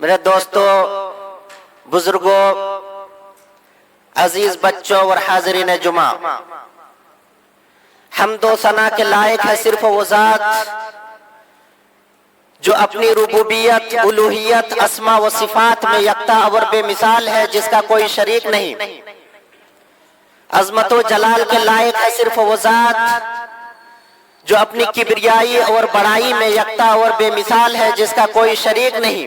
میرے دوستوں، بزرگوں، عزیز بچوں اور حاضرین جمعہ، حمد و ثنا کے لائق ہے صرف وہ ذات جو اپنی ربوبیت، الوہیت، اسماء و صفات میں یکتا اور بے مثال ہے، جس کا کوئی شریک نہیں۔ عظمت و جلال کے لائق ہے صرف وہ ذات جو اپنی کبریائی اور بڑائی میں یکتا اور بے مثال ہے، جس کا کوئی شریک نہیں۔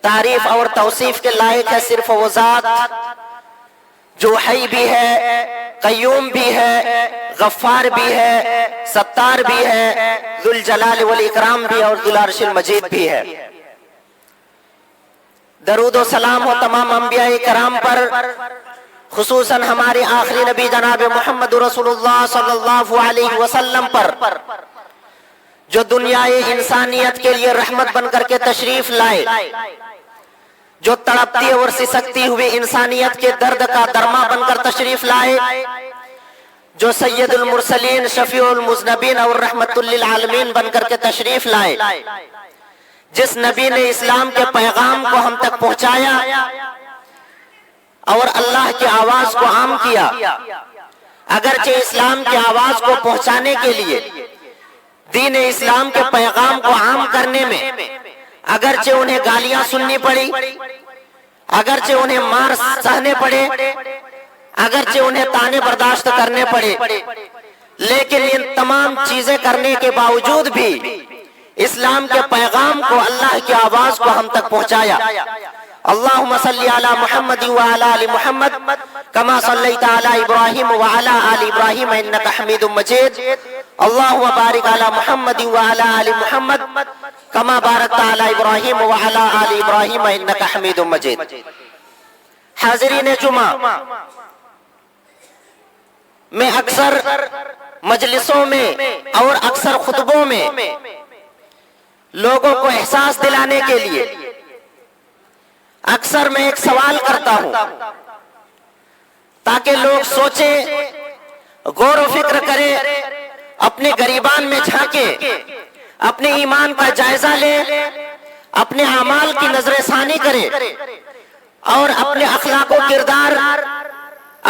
تعریف اور توصیف کے لائق ہے صرف وہ ذات جو حی بھی ہے، قیوم بھی ہے، غفار بھی ہے، ستار بھی ہے، ذوالجلال والاکرام بھی اور ذوالعرش المجید بھی ہے۔ درود و سلام ہو تمام انبیاء کرام پر، خصوصاً ہمارے آخری نبی جناب محمد رسول اللہ صلی اللہ علیہ وسلم پر، جو دنیائے انسانیت کے لیے رحمت بن کر کے تشریف لائے، جو تڑپتی اور سسکتی ہوئی انسانیت کے درد کا درما بن کر تشریف لائے، جو سید المرسلین، شفیع المذنبین اور رحمت للعالمین بن کر کے تشریف لائے، جس نبی نے اسلام کے پیغام کو ہم تک پہنچایا اور اللہ کی آواز کو عام کیا۔ اگرچہ اسلام کی آواز کو پہنچانے کے لیے، دین اسلام کے پیغام کو عام کرنے میں اگرچہ انہیں گالیاں سننی پڑی، اگرچہ انہیں مار سہنے پڑے، اگرچہ انہیں طعنے برداشت کرنے پڑے، لیکن ان تمام چیزیں کرنے کے باوجود بھی اسلام کے پیغام کو، اللہ کی آواز کو ہم تک پہنچایا۔ اللہم صلی علی محمد وعلی آل محمد کما صلیت علی ابراہیم وعلی آل ابراہیم انک حمید مجید۔ اللہم بارک علی محمد وعلی آل محمد کما بارکت علی ابراہیم وعلی آل ابراہیم انک حمید مجید۔ حاضرین جمعہ، میں اکثر مجلسوں میں اور اکثر خطبوں میں لوگوں کو احساس دلانے کے لیے اکثر میں ایک سوال کرتا ہوں تاکہ لوگ سوچیں، غور و فکر کریں، اپنے گریبان میں جھانکیں، اپنے ایمان کا جائزہ لیں، اپنے اعمال کی نظر ثانی کریں اور اپنے اخلاق و کردار،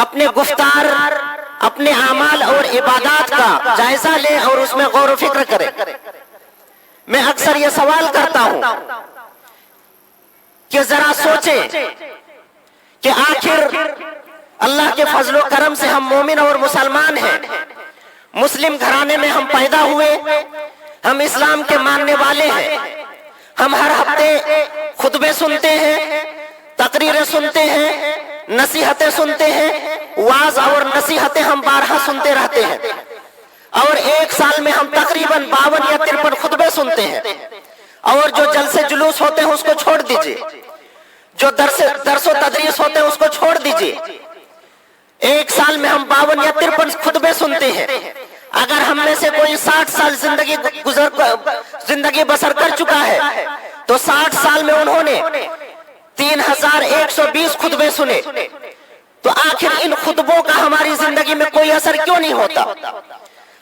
اپنے گفتار، اپنے اعمال اور عبادات کا جائزہ لیں اور اس میں غور و فکر کریں۔ میں اکثر یہ سوال کرتا ہوں کہ ذرا سوچیں کہ آخر اللہ کے فضل و کرم سے ہم مومن اور مسلمان ہیں، مسلم گھرانے میں ہم پیدا ہوئے، ہم اسلام کے ماننے والے ہیں، ہم ہر ہفتے خطبے سنتے ہیں، تقریریں سنتے ہیں، نصیحتیں سنتے ہیں، وعظ اور نصیحتیں ہم بارہا سنتے رہتے ہیں، اور ایک سال میں ہم تقریباً 52 یا 53 خطبے سنتے ہیں، اور جو جلسے جلوس ہوتے ہیں اس کو چھوڑ دیجئے، جو درس و تدریس ہوتے ہیں اس کو چھوڑ دیجئے۔ ایک سال میں ہم 52 یا 53 خطبے سنتے ہیں۔ اگر ہم میں سے کوئی 60 سال زندگی بسر کر چکا ہے تو 60 سال میں انہوں نے 3120 خطبے سنے، تو آخر ان خطبوں کا ہماری زندگی میں کوئی اثر کیوں نہیں ہوتا؟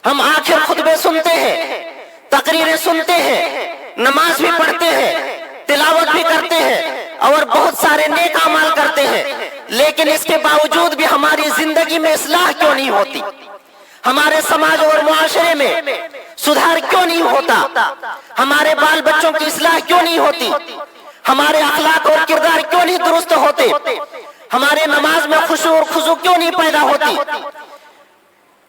ہم آخر خطبے سنتے ہیں، تقریریں سنتے ہیں، نماز بھی پڑھتے ہیں، تلاوت بھی کرتے ہیں اور بہت سارے نیک اعمال کرتے ہیں، لیکن اس کے باوجود بھی ہماری زندگی میں اصلاح کیوں نہیں ہوتی؟ ہمارے سماج اور معاشرے میں سدھار کیوں نہیں ہوتا؟ ہمارے بال بچوں کی اصلاح کیوں نہیں ہوتی؟ ہمارے اخلاق اور کردار کیوں نہیں درست ہوتے؟ ہمارے نماز میں خشوع اور خضوع کیوں نہیں پیدا ہوتی؟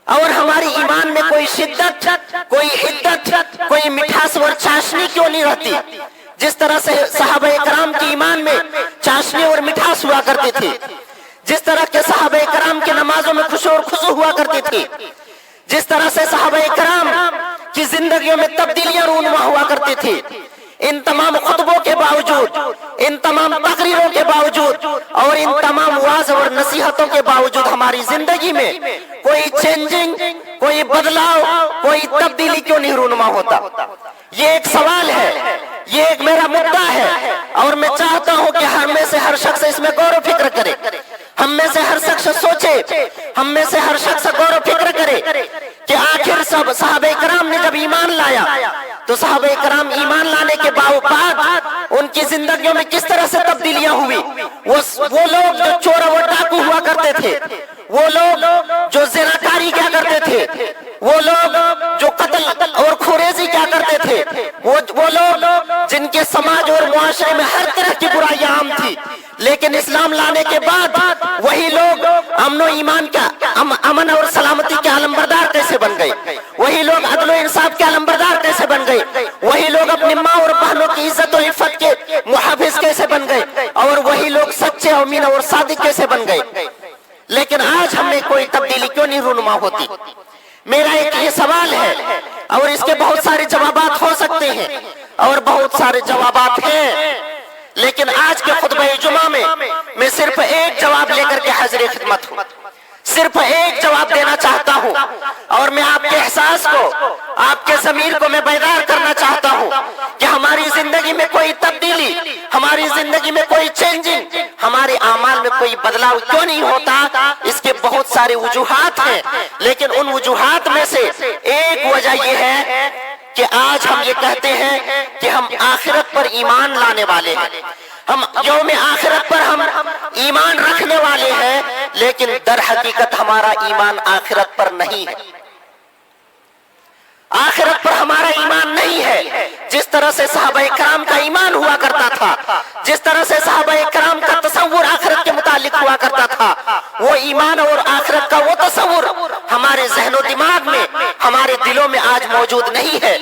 اور ہماری ایمان میں کوئی شدت، کوئی حدت، کوئی مٹھاس اور چاشنی کیوں نہیں رہتی؟ جس طرح سے صحابہ کرام کی ایمان میں چاشنی اور مٹھاس ہوا کرتی تھی، جس طرح کے صحابہ کرام کی نمازوں میں خشوع اور خضوع ہوا کرتی تھی، جس طرح سے صحابہ کرام کی زندگیوں میں تبدیلیاں رونما ہوا کرتی تھی، ان تمام خطبوں کے باوجود، ان تمام تقریروں کے باوجود اور ان تمام وعظ اور نصیحتوں کے باوجود ہماری زندگی میں کوئی چینجنگ، کوئی بدلاؤ، کوئی تبدیلی کیوں نہیں رونما ہوتا؟ یہ ایک سوال ہے، یہ ایک میرا مدعا ہے، اور میں چاہتا ہوں کہ ہم میں سے ہر شخص اس میں غور و فکر کرے، ہم میں سے ہر شخص سوچے، ہم میں سے ہر شخص غور و فکر کرے کہ آخر صحابہ کرام نے جب ایمان لایا तो सहाबा कराम ईमान लाने के बाद उनकी जिंदगियों में किस तरह से तब्दीलियां हुई। वो लोग जो चोर और डाकू हुआ करते थे, वो लोग जो ज़िनाकारी क्या करते थे, वो लोग जो कत्ल और खुरेजी क्या करते थे, वो लोग जिनके समाज और मुआशरे में हर तरह की बुराइयां आम थी, लेकिन इस्लाम लाने के बाद वही लोग अमन ईमान का अमन और सलामती के आलमबरदार कैसे बन गए, वही लोग अदल और इंसाफ के आलमबरदार कैसे बन गए, वही लोग अपनी माँ और बहनों की इज्जत और इफ़्फ़त के मुहाफिज कैसे बन गए, और वही लोग सच्चे अमीन और सादिक कैसे बन गए। लेकिन आज हमें कोई तब्दीली क्यों नहीं रूनुमा होती। मेरा एक ये सवाल है और इसके बहुत सारे जवाबात हो सकते हैं और बहुत सारे जवाबात हैं, लेकिन आज के खुतबे जुमा में मैं सिर्फ एक जवाब लेकर के हाजिर खिदमत हूँ, सिर्फ एक जवाब देना चाहता हूँ। और मैं आपके एहसास को, आपके ज़मीर को मैं बेदार करना चाहता हूँ कि हमारी जिंदगी में कोई तब्दीली, हमारी जिंदगी में कोई चेंजिंग, हमारे आमाल में कोई बदलाव क्यों नहीं होता। इसके बहुत सारे वजूहात हैं, लेकिन उन वजूहात में से एक वजह यह है कि आज हम ये कहते हैं कि हम आखिरत पर ईमान लाने वाले हैं, हम यौम आखिरत पर हम ईमान रखने वाले हैं, लेकिन दर हकीकत हमारा ईमान आखिरत पर नहीं है। आखिरत पर हमारा ईमान नहीं है। जिस तरह से सहाबा कराम का ईमान हुआ करता था, जिस तरह से सहाबा कराम का तसव्वुर आखिरत के मुतालिक हुआ करता था, वो ईमान और आखिरत का वो तसव्वुर हमारे ज़हन और दिमाग में, हमारे दिलों में आज मौजूद नहीं है।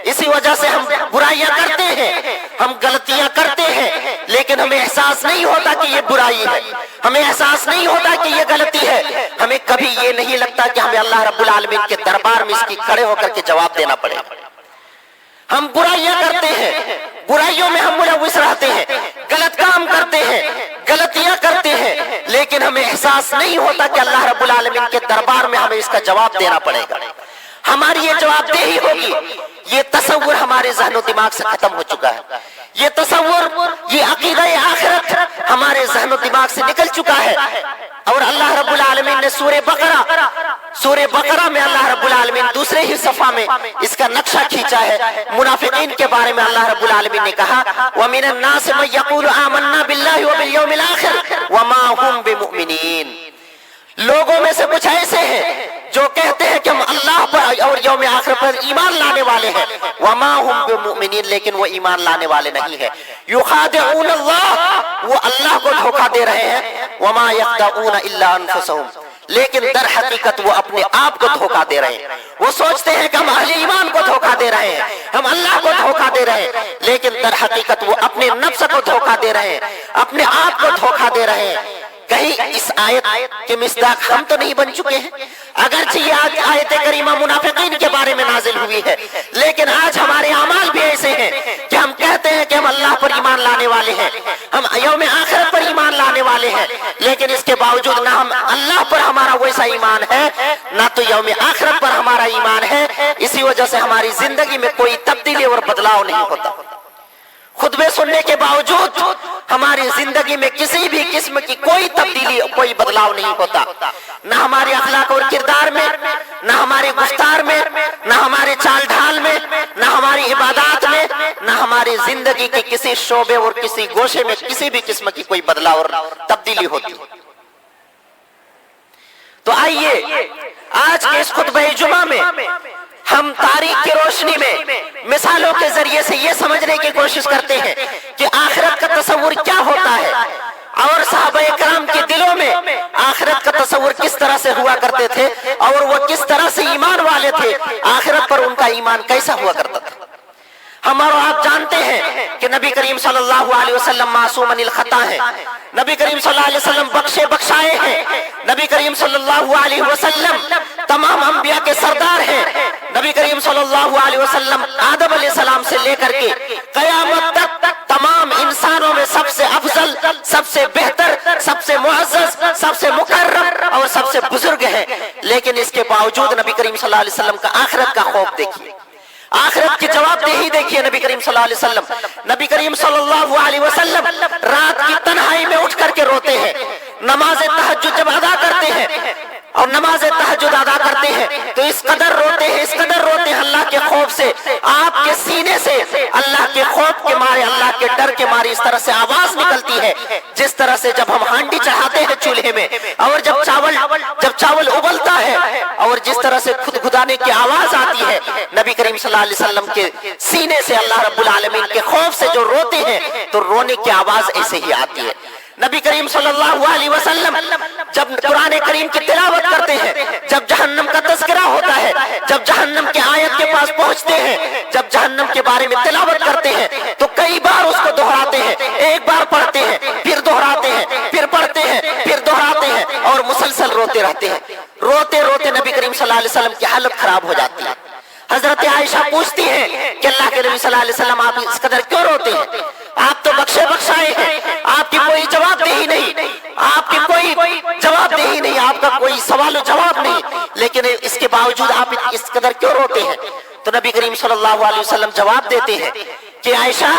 इसी वजह से हम बुराइयां करते हैं, हम गलतियां करते हैं, लेकिन हमें एहसास नहीं होता कि ये बुराई है, हमें एहसास नहीं होता कि ये गलती है। हमें कभी ये नहीं लगता कि हमें अल्लाह रब्बुल आलमीन के दरबार में इसकी खड़े होकर के जवाब देना पड़ेगा। हम बुराइयां करते हैं, बुराइयों में हम मुलव्विस रहते हैं, गलत काम करते हैं, गलतियां करते हैं, लेकिन हमें एहसास नहीं होता कि अल्लाह रब्बुल आलमीन के दरबार में हमें इसका जवाब देना पड़ेगा। हमारी ये जवाबदेही होगी। ये तसव्वुर हमारे ज़हन दिमाग से खत्म हो चुका है। ये तसव्वुर, ये अकीदा आखिरत हमारे ज़हन दिमाग से निकल चुका है। और अल्लाह रब्बुल आलमीन ने सूरे बकरा में अल्लाह रब्बुल आलमीन दूसरे ही सफ़ा में इसका नक्शा खींचा है। मुनाफिकीन के बारे में अल्लाह रब्बुल आलमीन ने कहा, व मिनन नास मन यक़ूलु आमन्ना बिल्लाहि व बिल यौमिल आखिर व मा हुम बिमुमिनीन। लोगों में से कुछ ऐसे हैं जो कहते हैं कि हम अल्लाह पर और यौम आखिर पर ईमान लाने वाले हैं, वमा हुम बिमुमिनीन, लेकिन वो ईमान लाने वाले नहीं है। युखादिऊन अल्लाह, वो अल्लाह को धोखा दे रहे हैं, वमा यख्दाऊन इल्ला अनफुसहुम, लेकिन दर हकीकत वो अपने आप को धोखा दे रहे हैं। वो सोचते हैं कि हम अहले ईमान को धोखा दे रहे हैं, हम अल्लाह को धोखा दे रहे हैं, लेकिन दर हकीकत वो अपने नफ्स को धोखा दे रहे हैं, अपने आप को धोखा दे रहे हैं। कहीं इस आयत के मिस्दाक हम तो नहीं बन चुके हैं? अगरचे ये आयत करीमा मुनाफिकीन के बारे में नाजिल हुई है, लेकिन आज हमारे अमाल भी ऐसे हैं कि हम कहते हैं कि हम अल्लाह पर ईमान लाने वाले हैं, हम यौम आखिरत पर ईमान लाने वाले हैं, लेकिन इसके बावजूद ना हम अल्लाह पर हमारा वैसा ईमान है, ना तो यौम आखिरत पर हमारा ईमान है। इसी वजह से हमारी जिंदगी में कोई तब्दीली और बदलाव नहीं होता। खुतबे सुनने के बावजूद हमारी जिंदगी में किसी भी किस्म की कोई तब्दीली, कोई बदलाव नहीं होता, न हमारे अखलाक और किरदार में, न हमारे गुफ्तार में, न हमारे चाल ढाल में, न हमारी इबादत में, न हमारी जिंदगी के किसी शोबे और किसी गोशे में किसी भी किस्म की कोई बदलाव और तब्दीली होती। तो आइए आज के इस खुतबे जुमा में हम तारीख की रोशनी में मिसालों के जरिए से ये समझने की कोशिश करते हैं कि आखिरत का तसव्वुर क्या होता है और सहाबा कराम के दिलों में आखिरत का तसव्वुर किस तरह से हुआ करते थे और वो किस तरह से ईमान वाले थे, आखिरत पर उनका ईमान कैसा हुआ करता था। हम और आप जानते हैं कि नबी करीम सल्लल्लाहु अलैहि वसल्लम मासूम अनिल खता है, नबी करीम सल्लल्लाहु अलैहि वसल्लम बख्शे बख्शाए हैं, नबी करीम सल्लल्लाहु अलैहि वसल्लम तमाम अंबिया के सरदार हैं, नबी करीम सल्लल्लाहु अलैहि वसल्लम आदम अलैहिस्सलाम से लेकर के क़यामत तक तमाम इंसानों में सबसे अफजल, सबसे बेहतर, सबसे मुअज़्ज़ज़, सबसे मुकर्रम और सबसे बुजुर्ग हैं। लेकिन इसके बावजूद नबी करीम सल्लल्लाहु अलैहि वसल्लम का आखिरत का खौफ देखिए, आखिरत की जवाबदेही देखिए। नबी करीम सल्लल्लाहु अलैहि वसल्लम, नबी करीम सल्लल्लाहु अलैहि वसल्लम रात की तन्हाई में उठ करके रोते हैं, नमाज तहज्जुद जब अदा करते हैं اور نماز تہجد ادا کرتے ہیں تو اس قدر روتے ہیں، اس قدر روتے ہیں اللہ کے خوف سے، آپ کے سینے سے اللہ کے خوف کے مارے، اللہ کے ڈر کے مارے اس طرح سے آواز نکلتی ہے جس طرح سے جب ہم ہانڈی چڑھاتے ہیں چولہے میں اور جب چاول ابلتا ہے اور جس طرح سے خدخدانے کی آواز آتی ہے، نبی کریم صلی اللہ علیہ وسلم کے سینے سے اللہ رب العالمین کے خوف سے جو روتے ہیں تو رونے کی آواز ایسے ہی آتی ہے۔ نبی کریم صلی اللہ علیہ وسلم جب قرآن کریم کی تلاوت کرتے ہیں، جب جہنم کا تذکرہ ہوتا ہے، جب جہنم کے آیت کے پاس پہنچتے ہیں، جب جہنم کے بارے میں تلاوت کرتے ہیں تو کئی بار اس کو دہراتے ہیں، ایک بار پڑھتے ہیں پھر دہراتے ہیں، پھر پڑھتے ہیں پھر دہراتے ہیں اور مسلسل روتے رہتے ہیں۔ روتے روتے نبی کریم صلی اللہ علیہ وسلم کی حالت خراب ہو جاتی ہے۔ حضرت عائشہ پوچھتی ہیں کہ اللہ کے نبی صلی اللہ علیہ وسلم آپ اس قدر کیوں روتے ہیں؟ آپ تو بخشے بخشائے ہیں، آپ کی کوئی جواب دہی نہیں، آپ کی کوئی جواب دہی نہیں، آپ کا کوئی سوال و جواب نہیں، لیکن اس کے باوجود آپ اس قدر کیوں روتے ہیں؟ تو نبی کریم صلی اللہ علیہ وسلم جواب دیتے ہیں کہ عائشہ،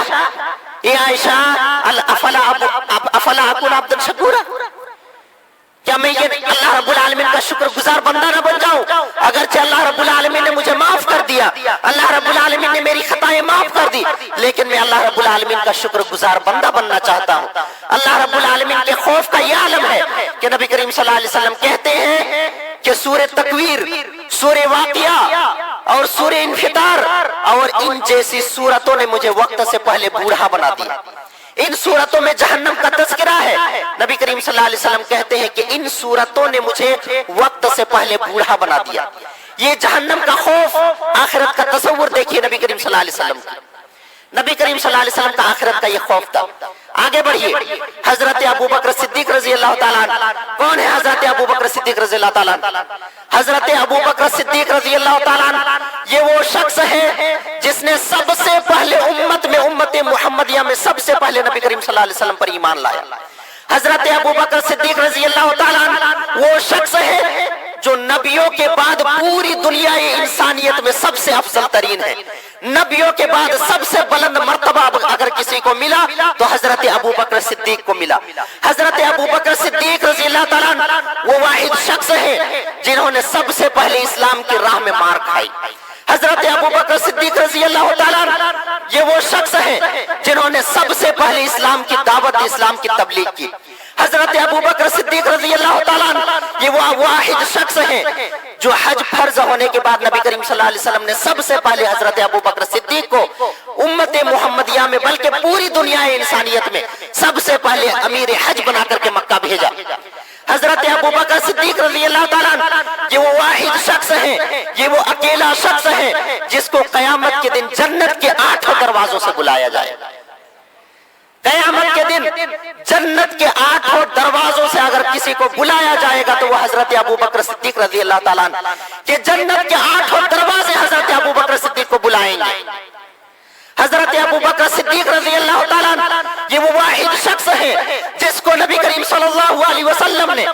اے عائشہ، افلا اکون عبدا شکورا، کیا میں یہ اللہ رب العالمین کا شکر گزار بندہ نہ بن جاؤں؟ اگرچہ اللہ رب العالمین نے مجھے معاف کر دیا، اللہ رب العالمین نے میری خطائیں معاف کر دی، لیکن میں اللہ رب العالمین کا شکر گزار بندہ بننا چاہتا ہوں۔ اللہ رب العالمین کے خوف کا یہ عالم ہے کہ نبی کریم صلی اللہ علیہ وسلم کہتے ہیں کہ سورہ تکویر، سورہ واقعہ اور سورہ انفطار اور ان جیسی سورتوں نے مجھے وقت سے پہلے بوڑھا بنا دیا۔ ان سورتوں میں جہنم کا تذکرہ ہے، نبی کریم صلی اللہ علیہ وسلم کہتے ہیں کہ ان سورتوں نے مجھے وقت سے پہلے بوڑھا بنا دیا۔ یہ جہنم کا خوف، آخرت کا تصور دیکھیے نبی کریم صلی اللہ علیہ وسلم کا، نبی کریم صلی اللہ علیہ وسلم کا آخرت کا یہ خوف تھا۔ آگے بڑھیے، حضرت ابو بکر صدیق رضی اللہ تعالیٰ عنہ، کون ہے حضرت ابو بکر صدیق رضی اللہ تعالیٰ عنہ؟ حضرت ابو بکر صدیق رضی اللہ تعالیٰ عنہ یہ وہ شخص ہے جس نے سب سے پہلے امت محمدیہ میں سب سے پہلے نبی کریم صلی اللہ علیہ وسلم پر ایمان لایا۔ حضرت ابو بکر صدیق رضی اللہ تعالیٰ عنہ وہ شخص ہے جو نبیوں کے بعد پوری دنیا انسانیت میں سب سے افضل ترین ہے۔ نبیوں کے بعد سب سے بلند مرتبہ اگر کسی کو ملا تو حضرت ابو بکر صدیق کو ملا۔ حضرت ابو بکر صدیق رضی اللہ تعالیٰ عنہ وہ واحد شخص ہے جنہوں نے سب سے پہلے اسلام کی راہ میں مار کھائی۔ حضرت ابو بکر صدیق رضی اللہ تعالیٰ عنہ یہ وہ شخص ہے جنہوں نے سب سے پہلے اسلام کی دعوت، اسلام کی تبلیغ کی۔ حضرت ابو بکر صدیق رضی اللہ تعالیٰ عنہ یہ وہ واحد شخص ہے جو حج فرض ہونے کے بعد نبی کریم صلی اللہ علیہ وسلم نے سب سے پہلے حضرت ابو بکر صدیق کو امت محمدیہ میں بلکہ پوری دنیا انسانیت میں سب سے پہلے امیر حج بنا کر کے مکہ بھیجا۔ حضرت ابو بکر صدیق رضی اللہ تعالیٰ عنہ یہ وہ واحد شخص ہے، یہ وہ اکیلا شخص ہے جس کو قیامت کے دن جنت کے 8 دروازوں سے بلایا جائے گا۔ قیامت کے دن جنت کے 8 دروازوں سے اگر کسی کو بلایا جائے گا تو وہ حضرت ابو بکر صدیق رضی اللہ تعالیٰ عنہ کہ جنت کے 8 دروازے حضرت ابو بکر صدیق کو بلائیں گے۔ حضرت ابو بکر صدیق رضی اللہ تعالیٰ عنہ یہ وہ واحد شخص ہے جس کو نبی کریم صلی اللہ علیہ وسلم نے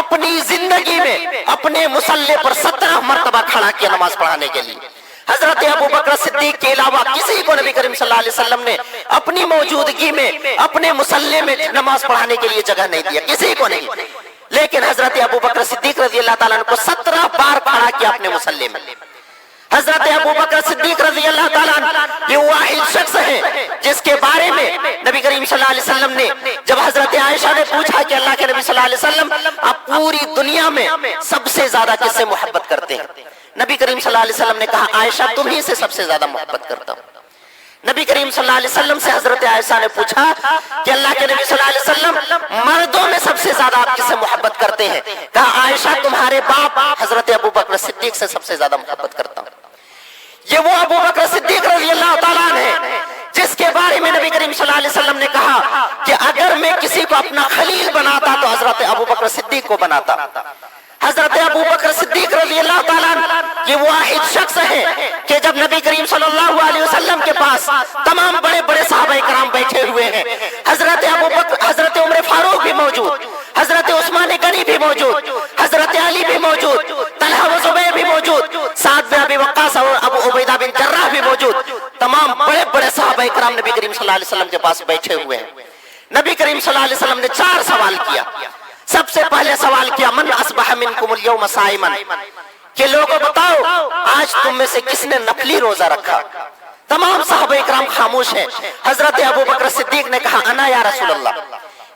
اپنی زندگی میں اپنے مصلی پر 17 مرتبہ کھڑا کیا نماز پڑھانے کے لیے۔ حضرت ابو بکر صدیق کے علاوہ کسی کو نبی کریم صلی اللہ علیہ وسلم نے اپنی موجودگی میں اپنے مصلی میں نماز پڑھانے کے لیے جگہ نہیں دیا، کسی کو نہیں، لیکن حضرت ابو بکر صدیق رضی اللہ تعالیٰ عنہ کو 17 بار کھڑا کیا اپنے مصلی میں۔ حضرت ابو بکر صدیق رضی اللہ تعالیٰ عنہ یہ واحد شخص ہے جس کے بارے میں نبی کریم صلی اللہ علیہ وسلم نے جب حضرت عائشہ نے پوچھا کہ اللہ کے نبی صلی اللہ علیہ وسلم آپ پوری دنیا میں سب سے زیادہ کس سے محبت کرتے ہیں؟ نبی کریم صلی اللہ علیہ وسلم نے کہا عائشہ تمہیں سے سب سے زیادہ محبت کرتا ہوں۔ نبی کریم صلی اللہ علیہ وسلم سے حضرت عائشہ نے پوچھا کہ اللہ کے نبی صلی اللہ علیہ وسلم مردوں میں سب سے زیادہ آپ کس سے محبت کرتے ہیں؟ کہا عائشہ تمہارے باپ حضرت ابو بکر صدیق سے سب سے زیادہ محبت کرتا ہوں۔ یہ وہ ابو بکر صدیق رضی اللہ تعالیٰ عنہ ہے جس کے بارے میں نبی کریم صلی اللہ علیہ وسلم نے کہا کہ اگر میں کسی کو اپنا خلیل بناتا تو حضرت ابو بکر صدیق کو بناتا۔ حضرت ابو بکر صدیق رضی اللہ تعالیٰ عنہ یہ واحد شخص ہے کہ جب نبی کریم صلی اللہ علیہ وسلم کے پاس تمام بڑے بڑے صحابہ کرام بیٹھے ہوئے ہیں، حضرت ابو بکر، حضرت عمر فاروق بھی موجود، حضرت عثمان غنی بھی موجود، حضرت علی بھی موجود، طلحہ و زبیر بھی موجود، سعد بن ابی وقاص اور ابو عبیدہ بن جراح بھی موجود، تمام بڑے بڑے صحابہ کرام نبی کریم صلی اللہ علیہ وسلم کے پاس بیٹھے ہوئے ہیں۔ نبی کریم صلی اللہ علیہ وسلم نے 4 سوال کیا۔ سب سے پہلے سوال کیا من اصبح منکم اليوم صائما، کہ لوگوں بتاؤ آج تم میں سے کس نے نفلی روزہ رکھا؟ تمام صحابہ اکرام خاموش ہیں۔ حضرت ابو بکر صدیق نے کہا انا یا رسول اللہ،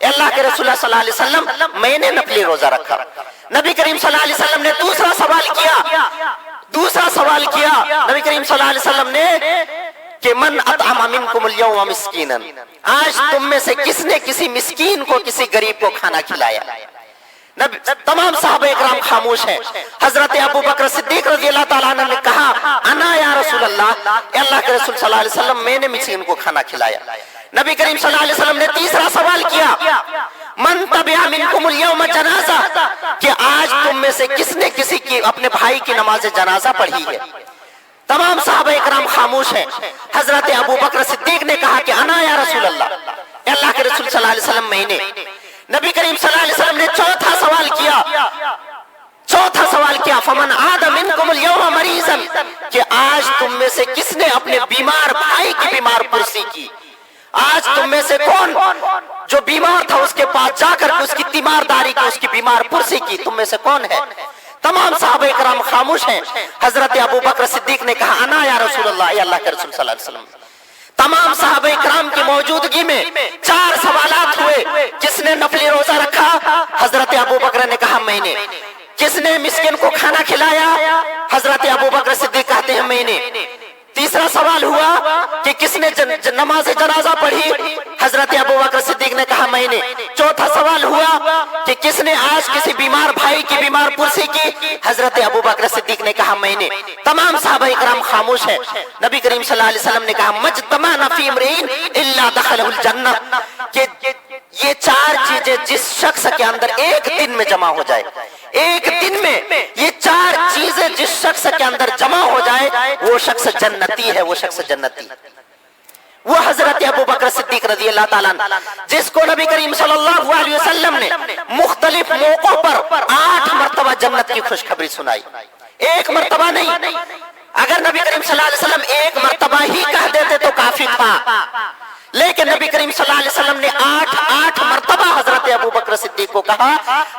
اللہ کے رسول اللہ صلی اللہ علیہ وسلم میں نے نفلی روزہ رکھا۔ نبی کریم صلی اللہ علیہ وسلم نے دوسرا سوال کیا نبی کریم صلی اللہ علیہ وسلم نے کہ من اطعم منکم اليوم مسکینا، آج تم میں سے کس نے کسی مسکین کو، کسی غریب کو کھانا کھلایا؟ تمام صحابہ اکرام خاموش ہیں۔ حضرت ابو بکر صدیق رضی اللہ تعالیٰ عنہ نے کہا انا یا رسول اللہ، اللہ کے رسول صلی اللہ علیہ وسلم میں نے مسکین کو کھانا کھلایا۔ نبی کریم صلی اللہ علیہ وسلم نے تیسرا سوال کیا من تبع منکم اليوم جنازہ، کہ آج تم میں سے کس نے کسی کی اپنے بھائی کی نماز جنازہ پڑھی ہے؟ تمام صحابہ اکرام خاموش ہیں۔ حضرت ابو بکر صدیق نے کہا کہ انا یا رسول اللہ، اللہ کے رسول صلی اللہ علیہ وسلم میں نے۔ نبی کریم صلی اللہ علیہ وسلم نے چوتھا سوال کیا فمن عاد منکم اليوم مریضا، کہ آج تم میں سے کس نے اپنے بیمار بھائی کی بیمار پرسی کی؟ آج تم میں سے کون جو بیمار تھا اس کے پاس جا کر اس کی تیمارداری کی، اس کی بیمار پرسی کی؟ تم میں سے کون ہے؟ تمام صحابہ اکرام خاموش ہیں۔ حضرت ابو بکر صدیق نے کہا انا یا رسول اللہ، یا اللہ کے رسول صلی اللہ علیہ وسلم۔ تمام صحابہ اکرام کی موجودگی میں 4 سوالات ہوئے۔ کس نے نفلی روزہ رکھا؟ حضرت ابو بکر نے کہا میں نے۔ کس نے مسکین کو کھانا کھلایا؟ حضرت ابو بکر صدیق کہتے ہیں میں نے۔ تیسرا سوال ہوا کہ کس نے نماز جنازہ پڑھی؟ حضرت ابو بکر صدیق نے کہا میں نے۔ چوتھا سوال ہوا کہ کس نے آج کسی بیمار بھائی کی بیمار پرسی کی؟ حضرت ابو بکر صدیق نے کہا میں نے۔ تمام صحابہ اکرام خاموش ہیں۔ نبی کریم صلی اللہ علیہ وسلم نے کہا مجتمعنا فی امرئ الا دخلہ الجنہ، کہ یہ 4 چیزیں جس شخص کے اندر ایک دن میں جمع ہو جائے، ایک دن میں یہ 4 چیزیں جس شخص کے اندر جمع ہو جائے وہ شخص جنتی ہے، وہ شخص جنتی۔ وہ حضرت ابو بکر صدیق رضی اللہ تعالیٰ عنہ جس کو نبی کریم صلی اللہ علیہ وسلم نے مختلف موقعوں پر 8 مرتبہ جنت کی خوشخبری سنائی، ایک مرتبہ نہیں۔ اگر نبی کریم صلی اللہ علیہ وسلم ایک مرتبہ ہی کہہ دیتے تو کافی تھا، لیکن نبی کریم صلی اللہ علیہ وسلم نے 8 مرتبہ حضرت ابو بکر صدیق کو کہا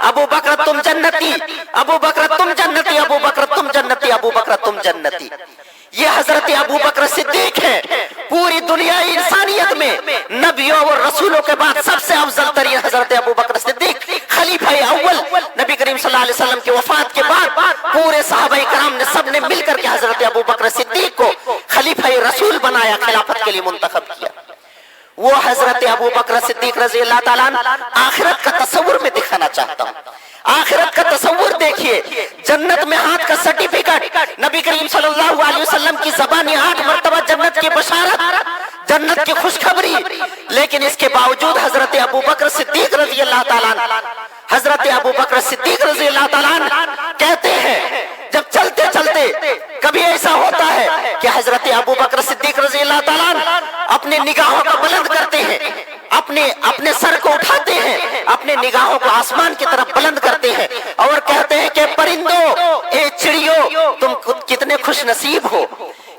ابو بکر تم جنتی، ابو بکر تم جنتی، ابو بکر تم جنتی، ابو بکر تم جنتی۔ یہ حضرت ابو بکر صدیق ہیں۔ پوری دنیا انسانیت میں نبیوں اور رسولوں کے بعد سب سے افضل ترین حضرت ابو بکر صدیق خلیفہ اول۔ نبی کریم صلی اللہ علیہ وسلم کی وفات کے بعد پورے صحابہ کرام نے سب نے مل کر کے حضرت ابو بکر صدیق کو خلیفہ رسول بنایا، خلافت کے لیے منتخب کیا۔ وہ حضرت ابو بکر صدیق رضی اللہ تعالیٰ عنہ آخرت کا تصور میں دکھانا چاہتا ہوں۔ آخرت کا تصور دیکھیے، جنت میں ہاتھ کا سرٹیفکیٹ، نبی کریم صلی اللہ علیہ وسلم کی زبانی 8 مرتبہ جنت کی بشارت، جنت کی خوشخبری، لیکن اس کے باوجود حضرت ابو بکر صدیق رضی اللہ تعالیٰ عنہ، حضرت ابو بکر صدیق رضی اللہ تعالیٰ عنہ کہتے ہیں جب چلتے چلتے کبھی ایسا ہوتا ہے کہ حضرت ابو بکر صدیق رضی اللہ تعالیٰ عنہ اپنے نگاہوں کو بلند کرتے ہیں، اپنے سر کو اٹھاتے ہیں، اپنے نگاہوں کو آسمان کی طرف بلند کرتے ہیں اور کہتے ہیں کہ پرندوں، اے چڑیوں، تم کتنے خوش نصیب ہو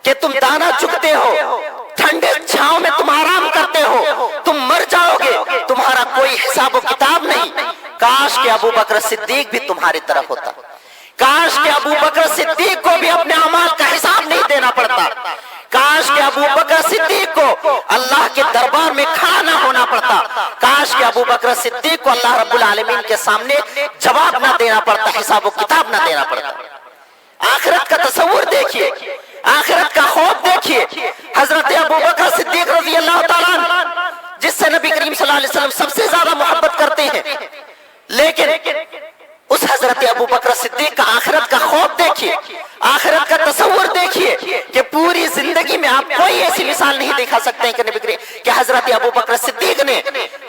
کہ تم دانا چگتے ہو، ٹھنڈے چھاؤں میں تم آرام کرتے ہو، تم مر جاؤ گے، تمہارا کوئی حساب و کتاب نہیں۔ کاش کہ ابو بکر صدیق بھی تمہاری طرف ہوتا، کاش کہ ابو بکر صدیق کو بھی اپنے اعمال کا حساب نہیں دینا پڑتا، کاش کہ ابو بکر صدیق کو اللہ کے دربار میں کھڑا نہ ہونا پڑتا، کاش کہ ابو بکر صدیق کو اللہ رب العالمین کے سامنے جواب نہ دینا پڑتا، حساب و کتاب نہ دینا پڑتا۔ آخرت کا تصور دیکھیے، آخرت کا خوف دیکھیے۔ حضرت ابو بکر صدیق رضی اللہ تعالیٰ عنہ جس سے نبی کریم صلی اللہ علیہ وسلم سب سے زیادہ محبت کرتے ہیں، لیکن اس حضرت ابو بکر صدیق کا آخرت کا خوف دیکھیے، آخرت کا تصور دیکھیے کہ پوری زندگی میں آپ کوئی ایسی مثال نہیں دکھا سکتے ہیں کہ نبی کریم کہ حضرت ابو بکر صدیق نے،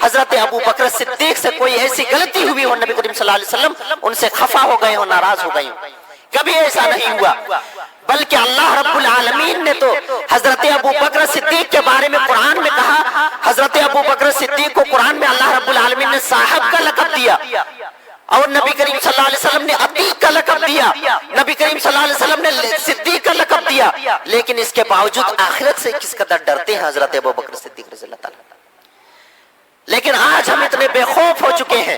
حضرت ابو بکر صدیق سے کوئی ایسی غلطی ہوئی ہو، نبی کریم صلی اللہ علیہ وسلم ان سے خفا ہو گئے ہو، ناراض ہو گئے ہو، کبھی ایسا نہیں ہوا۔ بلکہ اللہ رب العالمین نے تو حضرت ابو بکر صدیق کے بارے میں قرآن میں کہا، حضرت ابو بکر صدیق کو قرآن میں اللہ رب العالمین نے صاحب کا لقب دیا، اور نبی کریم صلی اللہ علیہ وسلم نے عتیق کا لقب دیا، نبی کریم صلی اللہ علیہ وسلم نے صدیق کا لقب دیا، لیکن اس کے باوجود آخرت سے کس قدر ڈرتے ہیں حضرت ابو بکر صدیق رضی اللہ تعالیٰ۔ لیکن آج ہم اتنے بے خوف ہو چکے ہیں،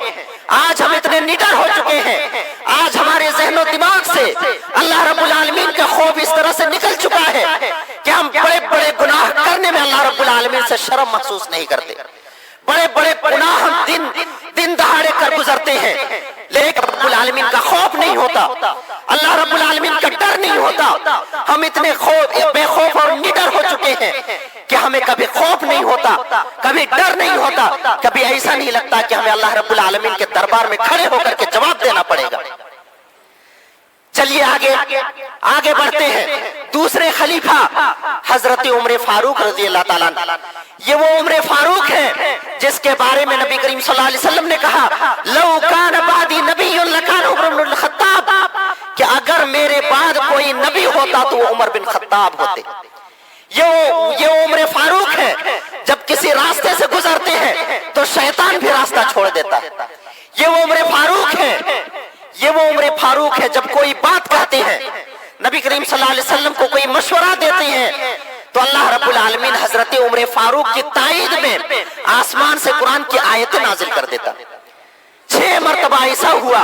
आज हम इतने निडर हो चुके हैं, आज हमारे ज़हनो दिमाग से अल्लाह रब्बुल आलमीन का खौफ इस तरह से निकल चुका है कि हम बड़े बड़े गुनाह करने में अल्लाह रब्बुल आलमीन से शर्म महसूस नहीं करते। बड़े बड़े गुनाह हम दिन दहाड़े कर गुजरते हैं, लेकिन रब्बुल आलमीन का खौफ नहीं होता, अल्लाह रब्बुल आलमीन का डर नहीं होता। हम इतने बेखौफ और निडर हो चुके हैं कि हमें कभी खौफ नहीं होता, कभी डर नहीं होता, कभी ऐसा नहीं लगता कि हमें अल्लाह रब्बुल आलमीन के दरबार में खड़े होकर के जवाब देना पड़ेगा। चलिए आगे बढ़ते हैं। दूसरे खलीफा हजरत उमर फारूक रजी अल्लाह ताला अन्हु, ये वो उमर फारूक हैं जिसके बारे में नबी करीम सल्लल्लाहु अलैहि वसल्लम ने कहा, लौ कान बादी नबियुन लकान उमर बिन खत्ताब, कि अगर मेरे बाद कोई नबी होता तो वो उमर बिन खत्ताब होते। ये उमर फारूक है, जब किसी रास्ते से गुजरते हैं तो शैतान भी रास्ता छोड़ देता है। ये वो उमर फारूक है, ये वो उमर फारूक है, जब कोई बात कहते हैं, नबी करीम सल्लल्लाहु अलैहि वसल्लम को कोई मशवरा देते हैं, तो अल्लाह रब्बुल आलमीन हजरत उमर फारूक की ताईद में आसमान से कुरान की आयतें नाजिल कर देता। 6 मरतबा ऐसा हुआ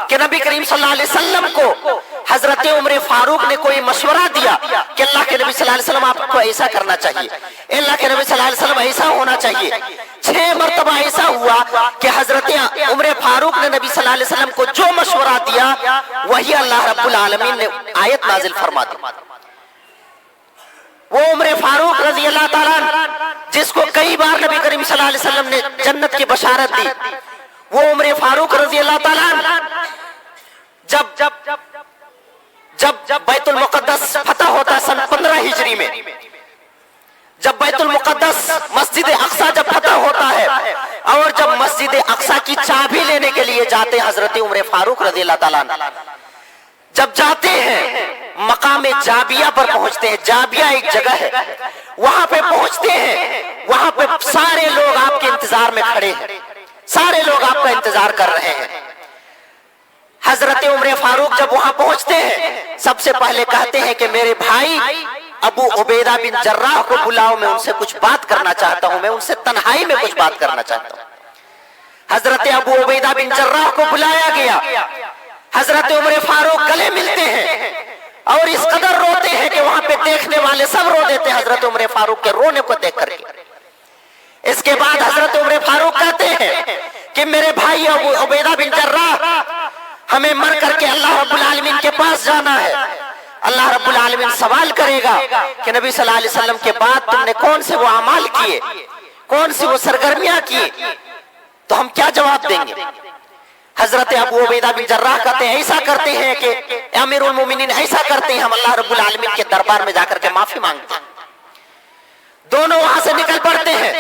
कि नबी करीम सल्लल्लाहु अलैहि वसल्लम को हजरत उमर फारूक ने कोई मशवरा दिया कि अल्लाह के नबी सल्लल्लाहु अलैहि वसल्लम आपको ऐसा करना चाहिए, अल्लाह के नबी सल्लल्लाहु अलैहि वसल्लम ऐसा होना चाहिए। 6 मरतबा ऐसा हुआ कि हजरत उमर फारूक ने नबी सल्लल्लाहु अलैहि वसल्लम को जो मशवरा दिया वही अल्लाह रब्बुल आलमीन ने आयत नाजिल फरमा दी। वो उमर फारूक रजी अल्लाह ताला अन्हु, जिसको कई बार नबी करीम सल्लल्लाहु अलैहि वसल्लम ने जन्नत की बशारत दी, वो उमर फारूक रजी अल्लाह ताला अन्हु जब बैतुल मुक़द्दस फतह होता सन 15 हिजरी में, जब बैतुल मुक़द्दस मस्जिद अक़सा जब फतह होता है और जब मस्जिद अक़सा की चाबी लेने के लिए जाते हैं हजरत उमर फारूक रज़ी अल्लाह ताला अन्हु, जब जाते हैं मकाम जाबिया पर पहुंचते हैं। जाबिया एक जगह है, वहां पे पहुंचते हैं, वहां पे सारे लोग आपके इंतजार में खड़े हैं, सारे लोग आपका इंतजार कर रहे हैं। हजरत उमर फारूक जब वहां पहुंचते हैं, सबसे पहले कहते हैं कि मेरे भाई अबू उबैदा बिन जर्राह को बुलाओ, मैं उनसे कुछ बात करना चाहता हूं, मैं उनसे तन्हाई में कुछ बात करना चाहता हूं। हजरत अबू उबैदा बिन जर्राह को बुलाया गया। हजरत उमर फारूक गले मिलते हैं और इस कदर रोते हैं कि वहां पे देखने वाले सब रो देते हैं हजरत उमर फारूक के रोने को देख करके। इसके बाद हजरत उमर फारूक कहते हैं कि मेरे भाई अबू उबैदा बिन जर्राह, हमें मर करके अल्लाह रब्बुल आलमीन के पास जाना है। अल्लाह रब्बुल आलमीन सवाल करेगा कि नबी सल्लल्लाहु अलैहि वसल्लम के बाद तुमने कौन से वो अमाल किए, कौन सी वो सरगर्मियां की, तो हम क्या जवाब देंगे। हजरत अबू उबैदा बिन जर्राह कहते हैं ऐसा करते हैं कि अमीरुल मोमिनीन ऐसा करते हैं, हम अल्लाह रब्बुल आलमीन के दरबार में जाकर के माफी मांगते हैं। दोनों वहां से निकल पड़ते हैं,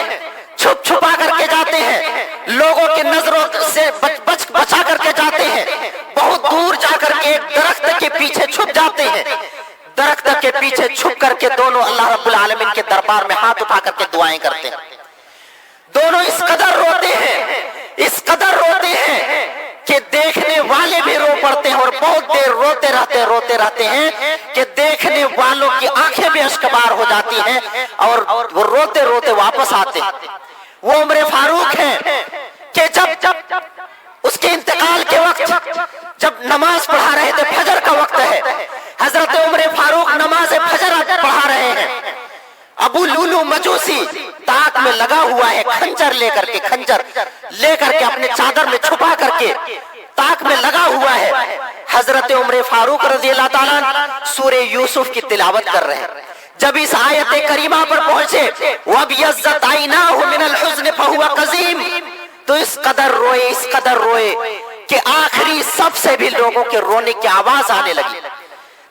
छुप छुपा करके जाते हैं, लोगों की नजरों से बचा करके जाते हैं, बहुत दूर जाकर के एक दरख्त के पीछे छुप जाते हैं। दरख्त के पीछे छुप करके दोनों अल्लाह रब्बुल आलमीन के दरबार में हाथ उठा करके दुआएं करते हैं। दोनों इस कदर रोते हैं, इस कदर रोते हैं कि देखने वाले भी रो पड़ते हैं और बहुत देर रोते रहते हैं कि देखने वालों की आंखें भी अश्कबार हो जाती हैं और वो रोते रोते वापस आते हैं। वो उमर फारूक हैं कि जब उसके इंतकाल के वक्त जब नमाज पढ़ा रहे थे, फजर का वक्त है, हजरत उमर फारूक नमाज फजर पढ़ा रहे हैं। अबू लुलू मजूसी ताक में लगा हुआ है, खंजर लेकर के अपने चादर में छुपा करके ताक में लगा हुआ है। हजरत उमर फारूक रज़ी अल्लाह ताला अन्हु सूरे यूसुफ की तिलावत कर रहे हैं। जब इस आयत करीमा पर पहुंचे, वबियज़्ज़त आइनाहु मिनल हुज़्न फहुवा कज़ीम, तो इस कदर रोए कि आखिरी सबसे भी लोगों के रोने की आवाज आने लगी।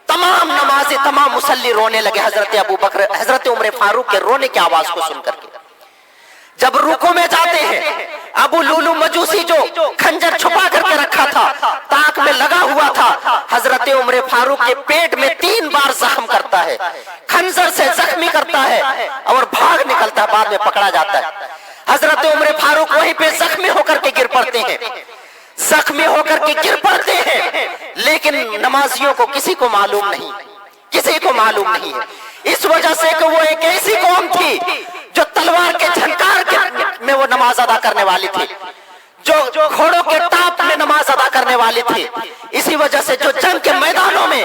तमाम नमाज़ी, तमाम मुसल्ली रोने लगे हजरत उमर फारूक के रोने की आवाज को सुनकर के। जब रुकू में जाते हैं, अबू लुलू मजूसी जो खंजर छुपा करके रखा था, ताक में लगा हुआ था, हजरत उमर फारूक के पेट में 3 बार जख्म करता है, खंजर से जख्मी करता है और भाग निकलता है, बाद में पकड़ा जाता है। हजरत उमर फारूक वहीं पे जख्मी होकर के गिर पड़ते हैं, जख्मी होकर के गिर पड़ते हैं, लेकिन नमाजियों को किसी को मालूम नहीं, किसी को मालूम नहीं है। इस वजह से कि वो एक ऐसी कौम थी जो तलवार के झनकार में वो नमाज अदा करने वाली थी, जो घोड़ों के करने वाले थे। इसी वजह से जो जंग के मैदानों में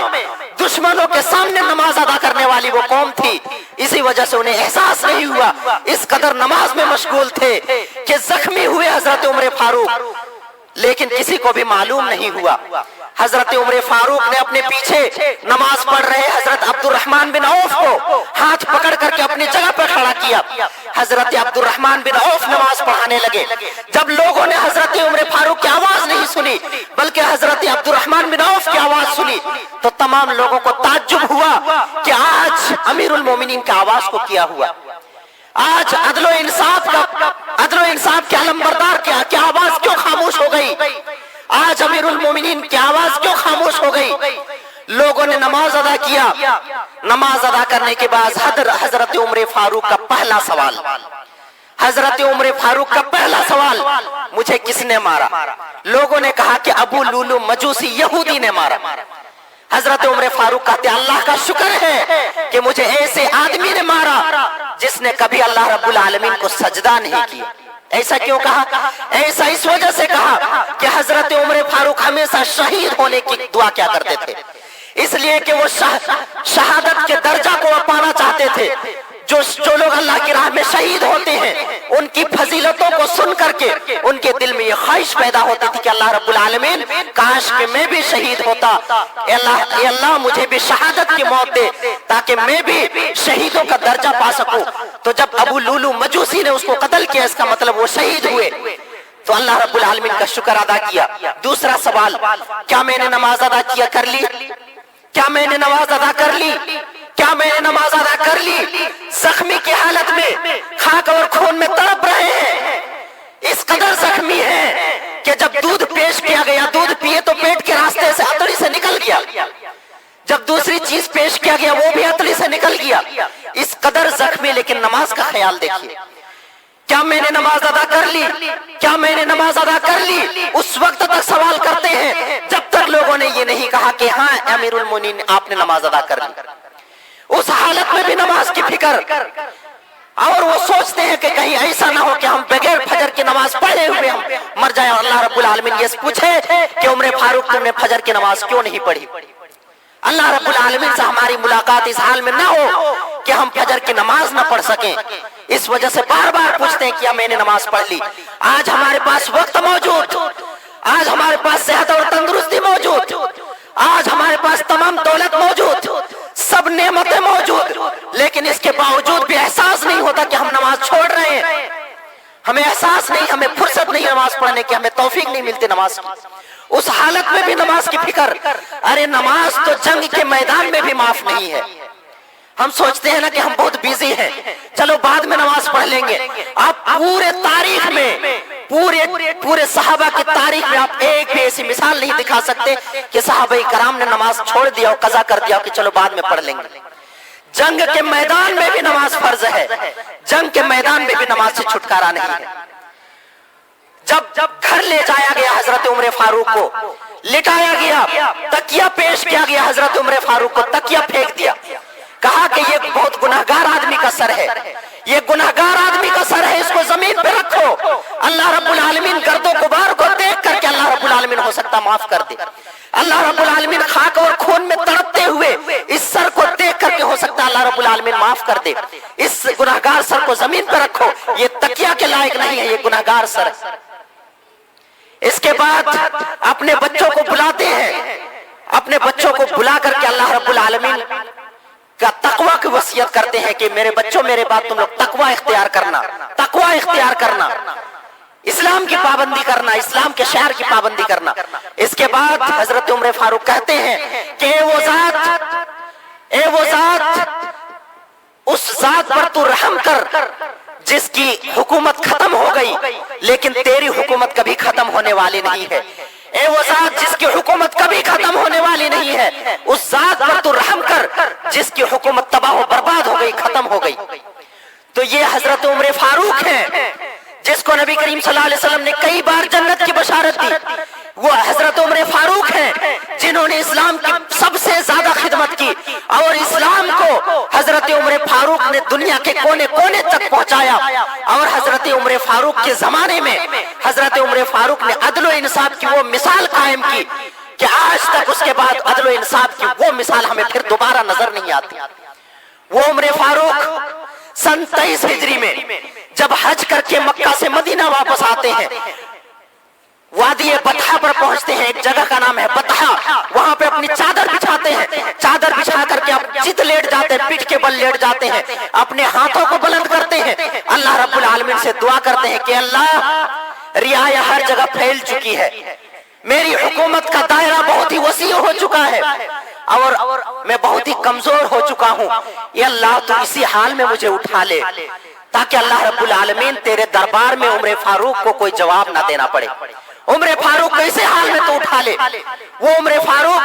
दुश्मनों के सामने नमाज अदा करने वाली वो कौम थी, इसी वजह से उन्हें एहसास नहीं हुआ, इस कदर नमाज में मशगूल थे कि जख्मी हुए हजरत उमर फारूक, लेकिन किसी को भी मालूम नहीं हुआ। हजरत उमर फारूक ने अपने पीछे नमाज पढ़ रहे हजरत अब्दुर्रहमान बिन औफ को हाथ पकड़ करके अपनी जगह पर खड़ा किया। हजरत अब्दुर्रहमान बिन औफ नमाज पढ़ाने लगे। जब लोगों ने हजरत उमर फारूक की आवाज नहीं सुनी बल्कि हजरत अब्दुर्रहमान बिन औफ की आवाज सुनी, तो तमाम लोगों को ताज्जुब हुआ कि आज अमीरुल मोमिनीन की आवाज को किया हुआ, आज अदलो इंसाफ के अलमबरदार की आवाज क्यों खामोश हो गई, आज अमीरुल मोमिनीन की आवाज क्यों खामोश हो गई। लोगों ने नमाज अदा किया। नमाज अदा करने के बाद हजरत उमर फारूक का पहला सवाल, हजरत उमर फारूक का पहला सवाल, मुझे किसने मारा? लोगों ने कहा कि अबू लुलू मजूसी यहूदी ने मारा। हजरत उमर फारूक कहते अल्लाह का शुक्र है कि मुझे ऐसे आदमी ने मारा जिसने कभी अल्लाह रब्बुल आलमीन को सजदा नहीं किया। ऐसा क्यों कहा? ऐसा इस वजह से कहा कि हजरत उमर फारूक हमेशा शहीद होने की दुआ क्या करते थे, इसलिए कि वो शहादत के दर्जा को पाना चाहते थे। जो लोग अल्लाह की राह में शहीद होते हैं उनकी फजीलतों को सुन करके उनके दिल में ये ख्वाहिश पैदा होती थी कि अल्लाह रब्बुल आलमीन काश कि मैं भी शहीद होता, अल्लाह मुझे भी शहादत की मौत दे ताकि मैं भी शहीदों का दर्जा पा सकूं। तो जब अबू लुलू मजूसी ने उसको कत्ल किया, इसका मतलब वो शहीद हुए, तो अल्लाह रब्बुल आलमीन का शुक्र अदा किया। दूसरा सवाल, क्या मैंने नमाज अदा किया कर ली? क्या मैंने नमाज अदा कर ली? क्या मैंने नमाज अदा कर ली? जख्मी की हालत में खाक और खून में तड़प रहे हैं, इस कदर जख्मी हैं कि जब दूध पेश किया गया, दूध पिए तो पेट के रास्ते से अतड़ी से निकल गया, जब दूसरी चीज पेश किया गया वो भी अतड़ी से निकल गया, इस कदर जख्मी, लेकिन नमाज का ख्याल देखिए। क्या मैंने नमाज अदा कर ली? क्या मैंने नमाज अदा कर ली? उस वक्त तक सवाल करते हैं जब तक लोगों ने ये नहीं कहा कि हाँ अमीरुल मोमिनीन आपने नमाज अदा कर ली। उस हालत में भी नमाज की फिक्र, और वो सोचते हैं कि कहीं ऐसा ना हो कि हम बगैर फजर की नमाज पढ़े हुए हम मर जाए। अल्लाह रब्बुल आलमीन ये पूछे कि उमर फारूक तुमने फजर की नमाज क्यों नहीं पढ़ी? अल्लाह रब्बुल आलमीन से हमारी मुलाकात इस हाल में ना हो कि हम फजर की नमाज ना पढ़ सकें, इस वजह से बार बार पूछते हैं कि मैंने नमाज पढ़ ली। आज हमारे पास वक्त मौजूद, आज हमारे पास सेहत और तंदुरुस्ती मौजूद, आज हमारे पास तमाम दौलत मौजूद, सब नेमतें मौजूद, लेकिन इसके बावजूद भी एहसास नहीं होता कि हम नमाज छोड़ रहे हैं। हमें एहसास नहीं, हमें फुर्सत नहीं नमाज पढ़ने की, हमें तौफीक नहीं मिलती नमाज की। उस हालत में भी नमाज की फिक्र। अरे नमाज तो जंग के मैदान में भी माफ नहीं है। हम सोचते हैं ना कि हम बहुत बिजी हैं, चलो बाद में नमाज पढ़ लेंगे। आप पूरे तारीख में, पूरे सहाबा की तारीख में आप एक भी ऐसी मिसाल नहीं दिखा सकते कि सहाबाए कराम ने नमाज छोड़ दिया और कज़ा कर दिया कि चलो बाद में पढ़ लेंगे। जंग के मैदान में भी नमाज फर्ज है, जंग के मैदान में भी नमाज से छुटकारा नहीं है। जब घर ले जाया गया हजरत उमर फारूक को, लिटाया गया, तकिया पेश किया गया हजरत उमर फारूक को, तकिया फेंक दिया, कहा कि ये बहुत गुनाहगार आदमी का सर है, ये गुनाहगार आदमी का सर है, इसको जमीन पे रखो। अल्लाह रब्बुल आलमीन गर्दो गुबार को देख करके अल्लाह रब्बुल आलमीन हो सकता माफ कर दे। अल्लाह रब्बुल आलमीन खाक और खून में तड़पते हुए इस सर को देख करके हो सकता अल्लाह रब्बुल आलमीन माफ कर दे। इस गुनाहगार सर को जमीन पे रखो, ये तकिया के लायक नहीं है, ये गुनाहगार सर है। इसके बाद अपने बच्चों को बुलाते हैं, अपने बच्चों को बुला करके अल्लाह रब्बुल आलमीन का तकवा की वसीयत करते हैं कि मेरे बच्चों, मेरे बाद तुम लोग तकवा इख्तियार करना, तकवा इख्तियार करना, इस्लाम की पाबंदी करना, इस्लाम के शहर की पाबंदी करना। इसके बाद हजरत उमर फारूक कहते हैं कि ए वो जात, उस जात पर तू रहम कर जिसकी हुकूमत खत्म हो गई लेकिन तेरी हुकूमत कभी खत्म होने वाली नहीं है। ए वो जात जिसकी हुकूमत कभी खत्म होने वाली नहीं है, उस जात पर तू रहम कर जिसकी हुकूमत तबाह हो बर्बाद हो गई, खत्म हो गई। तो ये हजरत उमर फारूक हैं जिसको नबी करीम सल्लल्लाहु अलैहि वसल्लम ने कई बार जन्नत की बशारत दी। वो हजरत उमर फारूक हैं जिन्होंने इस्लाम की सबसे ज्यादा खिदमत की और इस्लाम को हजरत उमर फारूक ने दुनिया के कोने कोने तक पहुंचाया। और हजरत उमर फारूक के जमाने में हजरत हजरत उमर फारूक ने अदल इंसाफ की वो मिसाल कायम की कि आज तक उसके बाद अदल इंसाफ की वो मिसाल हमें फिर दोबारा नजर नहीं आती। वो उमर फारूक सन 23 हिजरी में जब हज करके मक्का से मदीना वापस आते हैं, वादी बतहा पर पहुंचते हैं, एक जगह का नाम है बतहा, वहां पे अपनी चादर बिछाते हैं, चादर बिछा करके आप चित लेट जाते हैं, पीठ के बल लेट जाते हैं, अपने हाथों को बुलंद करते हैं, अल्लाह रब्बुल आलमीन से दुआ करते हैं कि अल्लाह रियाया हर जगह फैल चुकी है, मेरी हुकूमत का दायरा बहुत ही वसी हो चुका है और मैं बहुत ही कमजोर हो चुका हूं, ये अल्लाह तो इसी हाल में मुझे उठा ले ताकि अल्लाह रब्बुल आलमीन तेरे दरबार में उमर फारूक को कोई जवाब ना देना पड़े। उमर फारूक को इसी हाल में तो उठा ले। वो उमर फारूक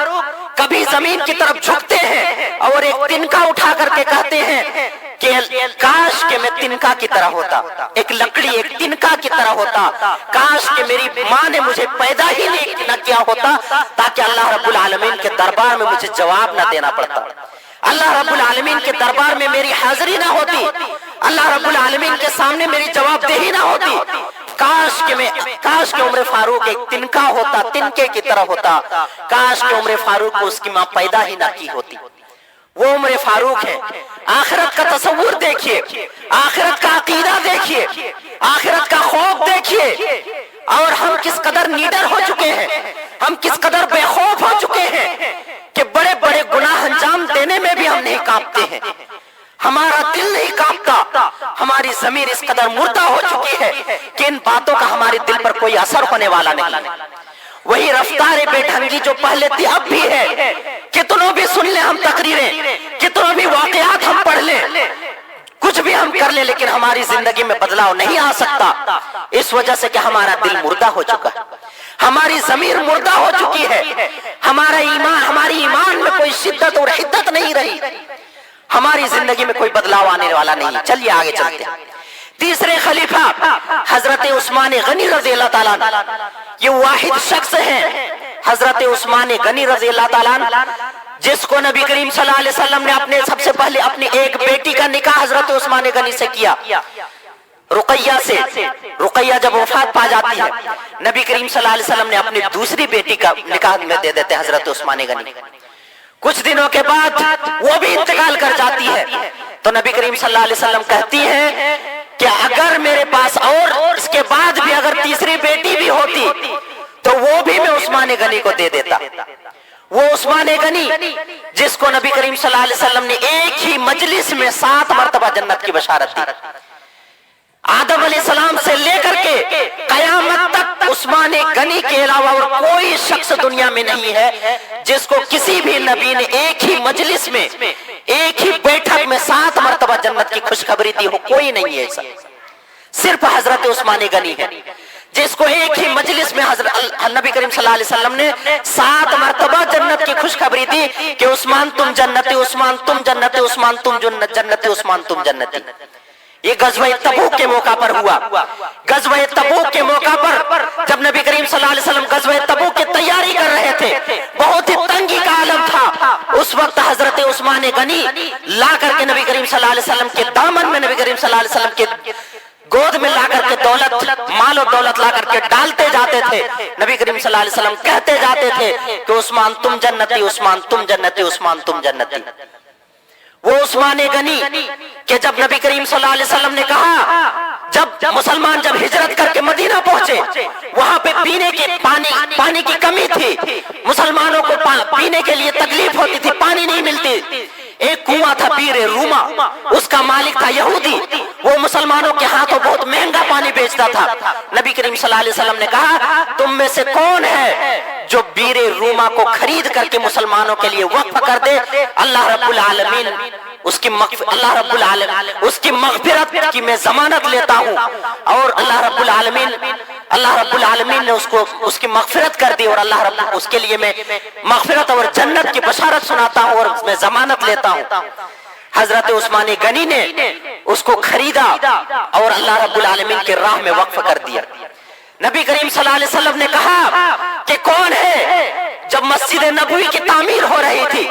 कभी जमीन की तरफ झुकते हैं और एक तिनका उठा करके कहते हैं कि काश के मैं तिनका की तरह होता, एक लकड़ी एक तिनका की तरह होता, काश के मेरी माँ ने मुझे पैदा ही नहीं न किया होता ताकि अल्लाह रब्बुल आलमीन के दरबार में मुझे जवाब न देना पड़ता, अल्लाह रब्बुल आलमीन के दरबार में मेरी हाजिरी ना होती, अल्लाह रब्बुल आलमीन के सामने मेरी जवाबदेही ना होती, काश के उमर फारूक एक तिनका होता, तिनके की तरह होता, काश के उमर फारूक को उसकी माँ पैदा ही ना की होती। वो उमर फारूक है। आखिरत का तसव्वुर देखिए, आखिरत का अकीदा देखिए, आखिरत का खौफ देखिए, और हम किस कदर नीडर हो चुके हैं, हम किस कदर बेखौफ हो चुके हैं कि बड़े बड़े गुनाह अंजाम देने में भी हम नहीं कांपते हैं, हमारा दिल नहीं कांपता, हमारी ज़मीर इस कदर मुर्दा हो चुकी है कि इन बातों का हमारे दिल पर कोई असर होने वाला नहीं। वही रफ्तार बेढंगी जो पहले थी अब भी है, कितनों भी सुन ले हम तकरीरें, कितनों भी वाकयात हम पढ़ ले, कुछ भी हम कर ले, लेकिन हमारी जिंदगी में बदलाव नहीं आ सकता, इस वजह से कि हमारा दिल मुर्दा हो चुका है, हमारी ज़मीर मुर्दा हो चुकी है, हमारी ईमान में कोई शिद्दत और हिद्दत नहीं रही, हमारी जिंदगी में कोई बदलाव आने वाला नहीं। चलिए आगे चलते हैं। तीसरे खलीफा हजरत उस्मान गनी रज़ी अल्लाह ताला अन्हु, ये वाहिद शख्स हैं हजरत उस्मान गनी रज़ी अल्लाह ताला अन्हु, जिसको नबी करीम सल्लल्लाहु अलैहि वसल्लम ने अपने सबसे पहले अपनी एक बेटी का निकाह हजरत उस्मान गनी से किया, रुकैया से। रुकैया जब वफात पा जाती है, नबी करीम सल्लल्लाहु अलैहि वसल्लम ने अपनी दूसरी बेटी का निकाह में दे देते हजरत उस्मान गनी। कुछ दिनों के बाद वो भी इंतकाल कर जाती है, तो नबी करीम सल्लल्लाहु अलैहि वसल्लम कहती हैं कि अगर मेरे पास और इसके बाद भी अगर तीसरी बेटी भी होती तो वो भी मैं उस्मान गनी को दे देता। वो उस्मान गनी जिसको नबी करीम सल्लल्लाहु अलैहि वसल्लम ने एक ही मजलिस में 7 मरतबा जन्नत की बशारत दी। आदम अलैहिस्सलाम से लेकर के कयामत तक उस्मान गनी के अलावा और कोई शख्स दुनिया में नहीं है जिसको किसी भी नबी ने एक ही मजलिस में, एक ही बैठक में 7 मरतबा जन्नत की खुशखबरी दी हो, कोई नहीं है ऐसा, सिर्फ हजरत उस्मान गनी है जिसको एक ही मजलिस में नबी करीम सल्लल्लाहु अलैहि वसल्लम ने 7 मरतबा जन्नत की खुशखबरी दी कि उस्मान तुम जन्नती, उस्मान तुम जन्नती, उस्मान तुम जन्नती, उस्मान तुम जन्नती। ये गज़वा तबूक के मौका पर हुआ। गज़वा तबूक के मौका पर जब नबी करीम सल्लल्लाहु अलैहि वसल्लम गज़वा तबूक की तैयारी कर रहे थे, बहुत ही तंगी का आलम था, उस वक्त हजरत उस्मान गनी ला करके नबी करीम सल्लल्लाहु अलैहि वसल्लम के दामन में, नबी करीम सल्लल्लाहु अलैहि वसल्लम के गोद में ला करके दौलत, माल और दौलत ला करके डालते जाते थे। नबी करीम सल्लल्लाहु अलैहि वसल्लम कहते जाते थे कि उस्मान तुम जन्नती, उस्मान तुम जन्नती, उस्मान तुम जन्नती। वो उस्मान गनी कि जब नबी करीम सल्लल्लाहु अलैहि वसल्लम ने कहा, जब मुसलमान जब हिजरत करके मदीना पहुंचे, वहां पे पीने के पानी की कमी थी, मुसलमानों को पीने के लिए तकलीफ होती थी, पानी नहीं मिलती। एक कुआं था बीर रूमा, उसका मालिक था यहूदी, वो मुसलमानों के हाथों बहुत महंगा पानी बेचता था। नबी करीम सल्लल्लाहु अलैहि वसल्लम ने कहा, तुम में से कौन है जो बीर रूमा को खरीद करके मुसलमानों के लिए वक्फ कर दे, अल्लाह रब्बुल आलमीन उसकी मग़फ़िरत की मैं ज़मानत लेता हूँ, और अल्लाह रब्बुल आलमीन ने उसकी मग़फ़िरत कर दी, और उसके लिए मैं मग़फ़िरत और जन्नत की बशारत सुनाता हूँ और मैं ज़मानत लेता हूँ। हजरत उस्मान गनी ने उसको खरीदा और अल्लाह रब्बुल आलमीन के राह में वक्फ कर दिया। नबी करीम सल्लल्लाहु अलैहि वसल्लम ने कहा कि कौन है, जब मस्जिद नबवी की तामीर हो रही थी,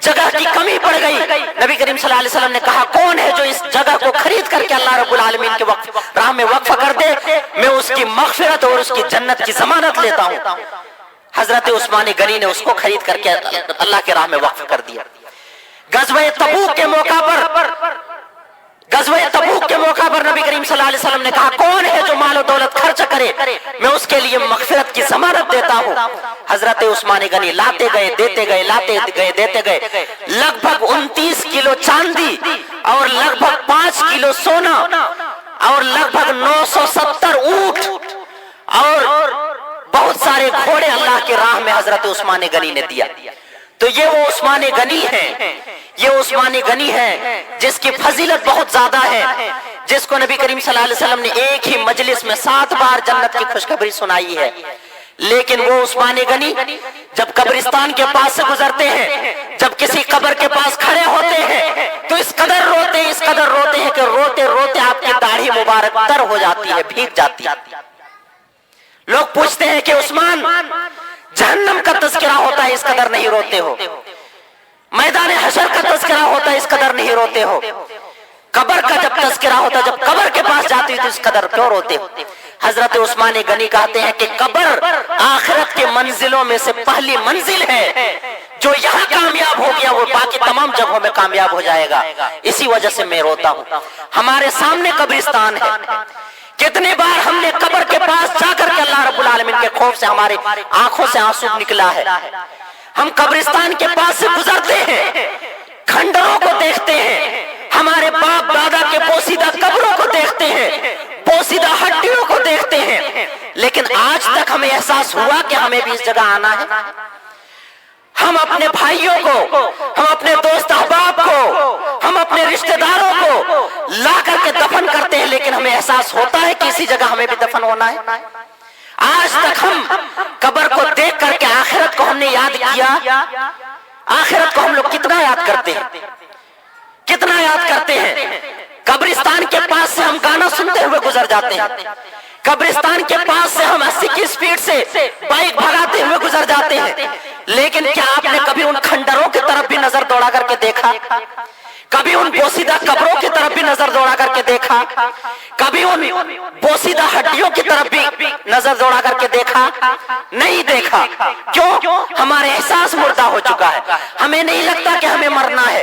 जगह की कमी पड़ गई, नबी करीम सल्लल्लाहु अलैहि वसल्लम ने कहा, कौन है जो इस जगह को खरीद करके अल्लाह रब्बुल आलमीन के राह में वक्फ कर दे, मैं उसकी मग़फ़िरत और उसकी जन्नत की ज़मानत लेता हूँ। हजरत उस्मान गनी ने उसको खरीद करके अल्लाह के राह में वक्फ कर दिया। गज़वे तबूक के मौका पर नबी करीम सल्लल्लाहु अलैहि वसल्लम ने कहा, कौन है जो माल और दौलत खर्च करे, मैं उसके लिए मग़फ़िरत की ज़मानत देता हूँ। हजरत उस्मान गनी लाते गए, देते गए, लाते गए, देते गए। लगभग 29 किलो चांदी और लगभग 5 किलो सोना और लगभग 970 ऊंट और बहुत सारे घोड़े अल्लाह के राह में हजरत उस्मान गनी ने दिया। तो ये वो उस्मान गनी है, ये उस्मान गनी है जिसकी फजीलत बहुत ज्यादा है, जिसको नबी करीम सल्लल्लाहु अलैहि वसल्लम ने एक ही मजलिस में 7 बार जन्नत की खुशखबरी सुनाई है। लेकिन वो उस्मान गनी जब कब्रिस्तान के पास से गुजरते हैं, जब किसी कब्र के पास खड़े होते हैं, तो इस कदर रोते हैं कि रोते रोते आपकी दाढ़ी मुबारक तर हो जाती है, भीग जाती है। लोग पूछते हैं कि उस्मान, जहन्नम का तज़किरा होता है, इस कदर नहीं रोते हो। मैदान हशर का तज़किरा होता है, इस कदर नहीं रोते हो। कब्र का जब तज़किरा होता है, जब कब्र के पास जाती है तो इस कदर क्यों रोते हो। हजरत उस्मान गनी कहते हैं कि कब्र आखिरत के मंजिलों में से पहली मंजिल है, जो यहाँ कामयाब हो गया वो बाकी तमाम जगहों में कामयाब हो जाएगा। इसी वजह से मैं रोता हूँ। हमारे सामने कब्रिस्तान है, कितने बार हमने कब्र के पास जाकर के अल्लाह रब्बुल आलमीन के खौफ से हमारे आंखों से आंसू निकला है। हम कब्रिस्तान के पास से गुजरते हैं, खंडरों को देखते हैं, हमारे बाप दादा के पोसीदा कब्रों को देखते हैं, पोसीदा हड्डियों को देखते हैं, लेकिन आज तक हमें एहसास हुआ कि हमें भी इस जगह आना है। हम अपने भाइयों को, हम अपने दोस्त अहबाब को, हम अपने रिश्तेदारों को ला करके दफन करते हैं, लेकिन हमें एहसास होता है कि इसी जगह हमें भी दफन होना है। आज तक हम कब्र को देख करके आखिरत को हमने याद किया। आखिरत को हम लोग कितना याद करते हैं, कितना याद करते हैं। कब्रिस्तान के पास से हम गाना सुनते हुए गुजर जाते हैं, कब्रिस्तान के पास से हम 80 की स्पीड से बाइक भगाते हुए गुजर जाते हैं। लेकिन क्या आपने कभी उन खंडरों की तरफ भी नजर दौड़ा करके देखा? कभी उन बोसीदा कब्रों की तरफ भी नजर दौड़ा करके देखा? कभी उन बोसीदा हड्डियों की तरफ भी नजर दौड़ा करके देखा? नहीं देखा। क्यों? हमारे एहसास मुर्दा हो चुका है। हमें नहीं लगता कि हमें मरना है,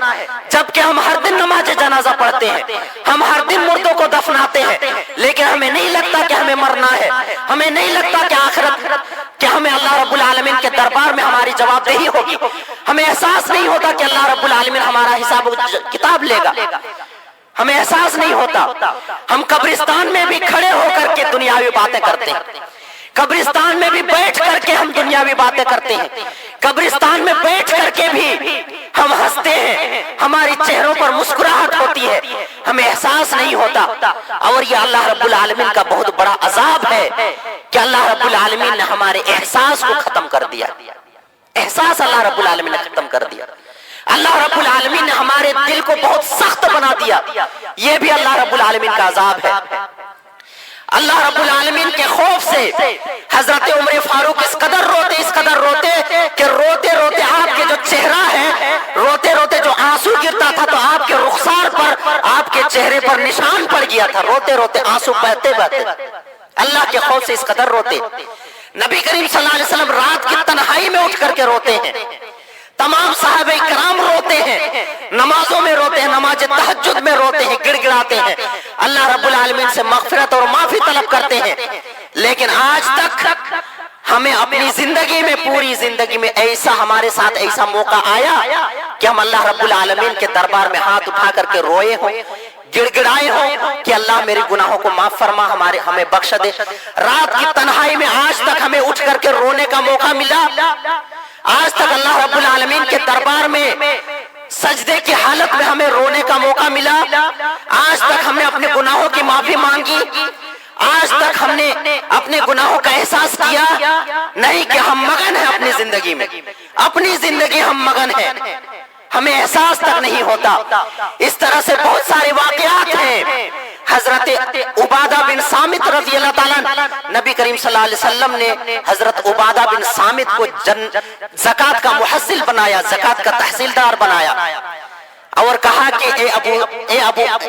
जबकि हम हर दिन नमाज जनाजा पढ़ते हैं, हम हर दिन मुर्दों को दफनाते हैं, लेकिन हमें नहीं लगता कि हमें मरना है। हमें नहीं लगता कि आखिरत कि हमें अल्लाह रब्बुल आलमीन के दरबार में हमारी जवाबदेही होगी। हमें एहसास नहीं होता कि अल्लाह रब्बुल आलमीन हमारा हिसाब किताब लेगा। हमें एहसास नहीं होता। हम कब्रिस्तान में भी खड़े होकर के दुनियावी बातें करते हैं, कब्रिस्तान में भी बैठ करके हम दुनियावी बातें करते हैं, कब्रिस्तान में बैठ करके भी हम हंसते हैं, हमारे चेहरों पर मुस्कुराहट होती है। हमें एहसास नहीं होता। और ये अल्लाह रब्बुल आलमीन का बहुत बड़ा अजाब है कि अल्लाह रब्बुल आलमीन ने हमारे एहसास को खत्म कर दिया। एहसास अल्लाह रब्बुल आलमीन ने खत्म कर दिया। अल्लाह रब्बुल आलमीन ने हमारे दिल को बहुत सख्त बना दिया। ये भी अल्लाह रब्बुल आलमीन का अजाब है। अल्लाह रब्बुल आलमीन के खौफ से हजरत उमर फारूक इस कदर रोते कि रोते रोते आपके जो चेहरा है, रोते रोते जो आंसू गिरता था तो आपके रुखसार पर, आपके चेहरे पर निशान पड़ गया था। रोते रोते आंसू बहते बहते अल्लाह के खौफ से इस कदर रोते। नबी करीम सल्लल्लाहु अलैहि वसल्लम रात की तन्हाई में उठ करके रोते हैं, तमाम साहबे किराम रोते हैं, नमाजों में रोते हैं, नमाज तहज्जुद में रोते हैं, गिड़गिड़ाते हैं, अल्लाह रब्बुल आलमीन से मग़फ़िरत और माफी तलब करते हैं। लेकिन आज तक हमें अपनी जिंदगी में, पूरी जिंदगी में ऐसा हमारे साथ ऐसा मौका आया कि हम अल्लाह रब्बुल आलमीन के दरबार में हाथ उठा करके रोए हों, गिड़गिड़ाए हो कि अल्लाह मेरे गुनाहों को माफ फरमा, हमें बख्श दे। रात की तन्हाई में आज तक हमें उठ करके रोने का मौका मिला। आज तक अल्लाह रब्बुल आलमीन के दरबार में सजदे की हालत में हमें रोने का मौका मिला। आज तक हमने अपने गुनाहों की माफी मांगी। आज तक हमने अपने गुनाहों का एहसास किया नहीं कि हम मगन हैं अपनी जिंदगी में, अपनी जिंदगी हम मगन हैं, हमें एहसास तक नहीं होता। इस तरह से बहुत सारे वाकयात हैं। हजरत उबादा बिन सामित रज़ी अल्लाह ताला, नबी करीम सल्लल्लाहु अलैहि वसल्लम ने हजरत उबादा बिन सामित को ज़कात का मुहस्सिल बनाया, ज़कात का तहसीलदार बनाया और कहा कि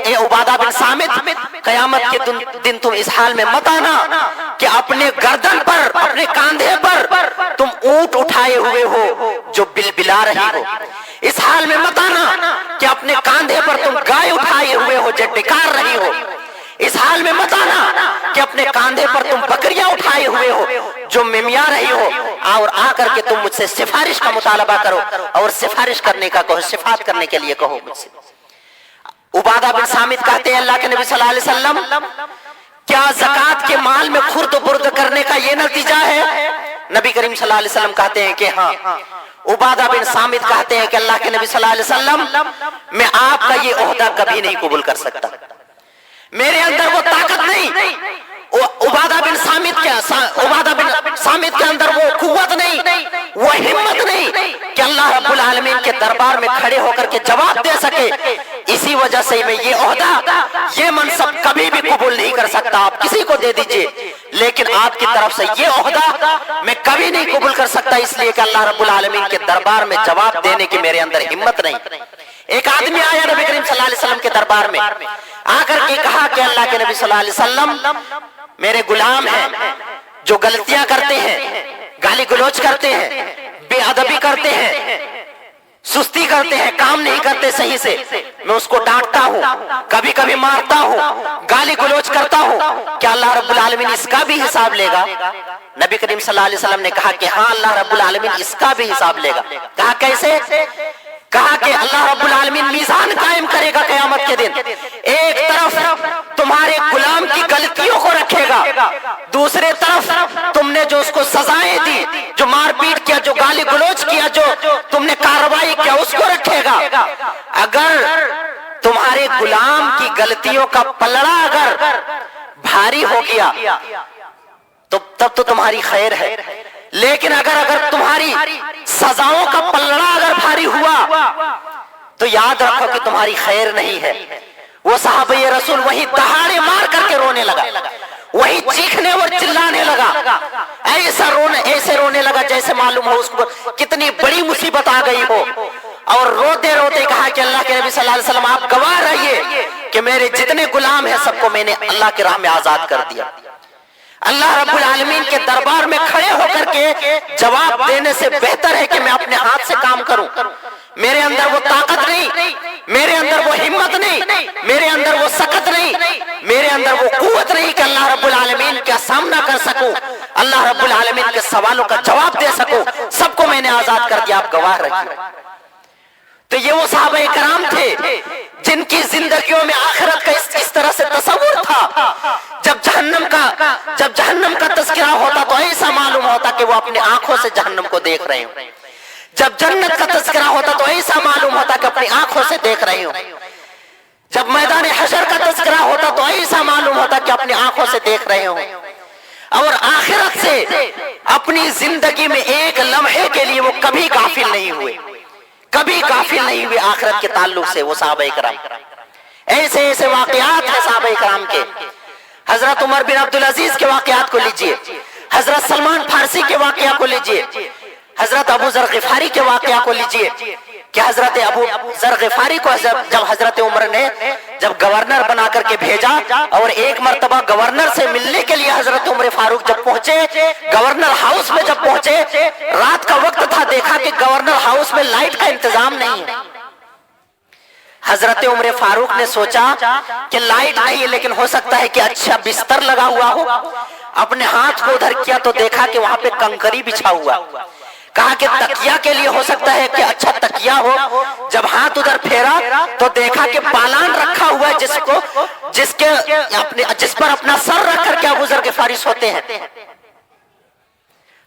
ए उबादा बिन सामित, क़यामत के दिन तुम इस हाल में मत आना कि अपने गर्दन पर, अपने कांधे पर तुम ऊंट उठाए हुए हो जो बिलबिला रही हो। इस हाल में मत आना कि अपने कांधे पर तुम गाय उठाए हुए हो जो डिकार रही हो। इस हाल में मत आना कि अपने कांधे पर तुम बकरियां उठाए हुए हो जो मिमिया रही हो, और आकर के तुम मुझसे सिफारिश का मुतालबा करो और सिफारिश करने का कहो, सिफात करने के लिए कहो मुझसे। उबादा बिन सामित कहते हैं, अल्लाह के नबी सल्लल्लाहु अलैहि वसल्लम, क्या ज़कात के माल में खुर्द बुर्द करने का ये नतीजा है? नबी करीम सल्लल्लाहु अलैहि वसल्लम कहते हैं कि हाँ। उबादा बिन सामित कहते हैं कि अल्लाह के नबी सल्लल्लाहु अलैहि वसल्लम, मैं आपका ये ओहदा कभी नहीं कबूल कर सकता, मेरे अंदर वो ताकत नहीं। उबादा बिन सामित के अंदर वो कुव्वत नहीं, वो हिम्मत नहीं कि अल्लाह रब्बुल आलमीन के दरबार में खड़े होकर के जवाब दे सके। इसी वजह से मैं ये ओहदा, ये मनसब कभी भी कबूल नहीं कर सकता। आप किसी को दे दीजिए, लेकिन आपकी तरफ से ये ओहदा मैं कभी नहीं कबूल कर सकता, इसलिए कि अल्लाह रब्बुल आलमीन के दरबार में जवाब देने की मेरे अंदर हिम्मत नहीं। एक आदमी आया नबी करीम सल्लल्लाहु अलैहि वसल्लम के दरबार में, आकर के कहा कि अल्लाह के नबी सल्लल्लाहु अलैहि वसल्लम, मेरे गुलाम हैं जो गलतियां करते हैं, गाली गलौज करते हैं, बेअदबी करते हैं, सुस्ती करते हैं, काम नहीं करते सही से, मैं उसको डांटता हूँ, कभी कभी मारता हूँ, गाली गलौज करता हूँ, क्या अल्लाह रब्बुल आलमीन इसका भी हिसाब लेगा? नबी करीम सल्लल्लाहु अलैहि वसल्लम ने कहा कि हाँ, अल्लाह रब्बुल आलमीन इसका भी हिसाब लेगा। कहा कैसे? कहा कि अल्लाह रब्बुल आलमीन मीज़ान कायम करेगा क़यामत के दिन। एक तरफ तुम्हारे गुलाम की गलतियों को रखेगा, दूसरे तरफ तुमने जो उसको सजाएं दी, जो मारपीट किया, जो गाली गलौज किया, जो तुमने कार्रवाई किया, उसको रखेगा। अगर तुम्हारे गुलाम की गलतियों का पलड़ा अगर भारी हो गया तो तब तो तुम्हारी खैर है, लेकिन अगर तुम्हारी सजाओं का पलड़ा अगर भारी हुआ तो याद रखो कि तुम्हारी खैर नहीं है। वो सहाबे रसूल वही दहाड़े मार करके रोने लगा, वही चीखने और चिल्लाने लगा, ऐसे रोने लगा जैसे मालूम हो उसको कितनी बड़ी मुसीबत आ गई हो। और रोते रोते कहा कि अल्लाह के नबी सल्लल्लाहु अलैहि वसल्लम, आप गवाह रहिए कि मेरे जितने गुलाम हैं सबको मैंने अल्लाह की राह में आजाद कर दिया। अल्लाह रब्बुल आलमीन के दरबार में खड़े होकर के जवाब देने से बेहतर है कि मैं अपने हाथ से काम करूं। मेरे अंदर वो ताकत नहीं, मेरे अंदर वो हिम्मत नहीं, मेरे अंदर वो सकत नहीं, मेरे अंदर वो कुव्वत नहीं कि अल्लाह रब्बुल आलमीन का सामना कर सकूं, अल्लाह रब्बुल आलमीन के सवालों का जवाब दे सकूं। सबको मैंने आजाद कर दिया, आप गवाह रहिए। तो ये वो सहाबा कराम थे जिनकी जिंदगियों में आखिरत का इस तरह से तस्वुर था। जब जहन्नम का तज़किरा होता तो ऐसा मालूम होता कि वो अपनी आंखों से जहन्नम को देख रहे हो। जब जन्नत का तज़किरा होता तो ऐसा मालूम होता कि अपनी आंखों से देख रहे हो। जब मैदान हशर का तज़किरा होता तो ऐसा मालूम होता कि अपनी आंखों से देख रहे हो। और आखिरत से अपनी जिंदगी में एक लम्हे के लिए वो कभी गाफिल नहीं हुए, कभी गाफिल नहीं हुए आखिरत के ताल्लुक से वो सहाबा कराम। ऐसे ऐसे वाकयात हैं सहाबा कराम के। हजरत उमर बिन अब्दुल अजीज के वाकयात को लीजिए, हजरत सलमान फारसी के वाकया को लीजिए, हजरत अबू जर गिफारी के वाकया को लीजिए कि हजरत अबू जर गिफारी को जब हजरत उमर ने जब गवर्नर बना करके भेजा और एक मर्तबा गवर्नर से मिलने के लिए हजरत उमर फारूक जब पहुंचे, गवर्नर हाउस में जब पहुंचे, रात का वक्त था, देखा कि गवर्नर हाउस में लाइट का इंतजाम नहीं है। हजरत उमर फारूक ने सोचा कि लाइट नहीं है, लेकिन हो सकता है कि अच्छा बिस्तर लगा हुआ हो। अपने हाथ को उधर किया तो देखा कि वहां पे कंकरी बिछा हुआ। कहा कि तकिया के लिए हो सकता है कि अच्छा तकिया हो। जब हाथ उधर फेरा तो देखा कि पालान रखा हुआ है जिस पर अपना सर रख करके अबू जर गिफारी सोते हैं।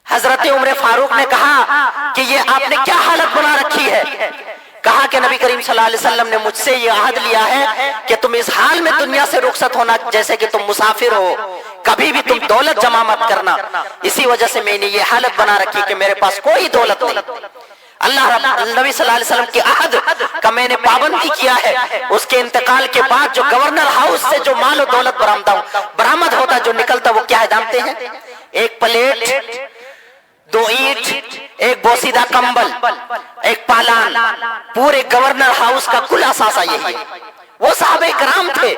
हजरत उमर फारूक ने कहा कि ये आपने क्या हालत बना रखी है? कहा कि नबी करीम सल्लल्लाहु अलैहि वसल्लम ने मुझसे ये अहद लिया है कि तुम इस हाल में दुनिया से रुखसत होना जैसे कि तुम मुसाफिर हो, कभी भी तुम दौलत जमा मत करना। इसी वजह से मैंने ये हालत बना रखी कि मेरे पास कोई दौलत नहीं। अल्लाह नबी सल्लल्लाहु अलैहि वसल्लम की अहद का मैंने पाबंदी किया है। उसके इंतकाल के बाद जो गवर्नर हाउस से जो माल और दौलत बरामद होता, जो निकलता, वो क्या है जानते हैं? एक प्लेट, 2 ईंट, एक बोसीदा कंबल, एक पालान। पूरे गवर्नर हाउस का कुल असासा यही है। वो सहाबे कराम थे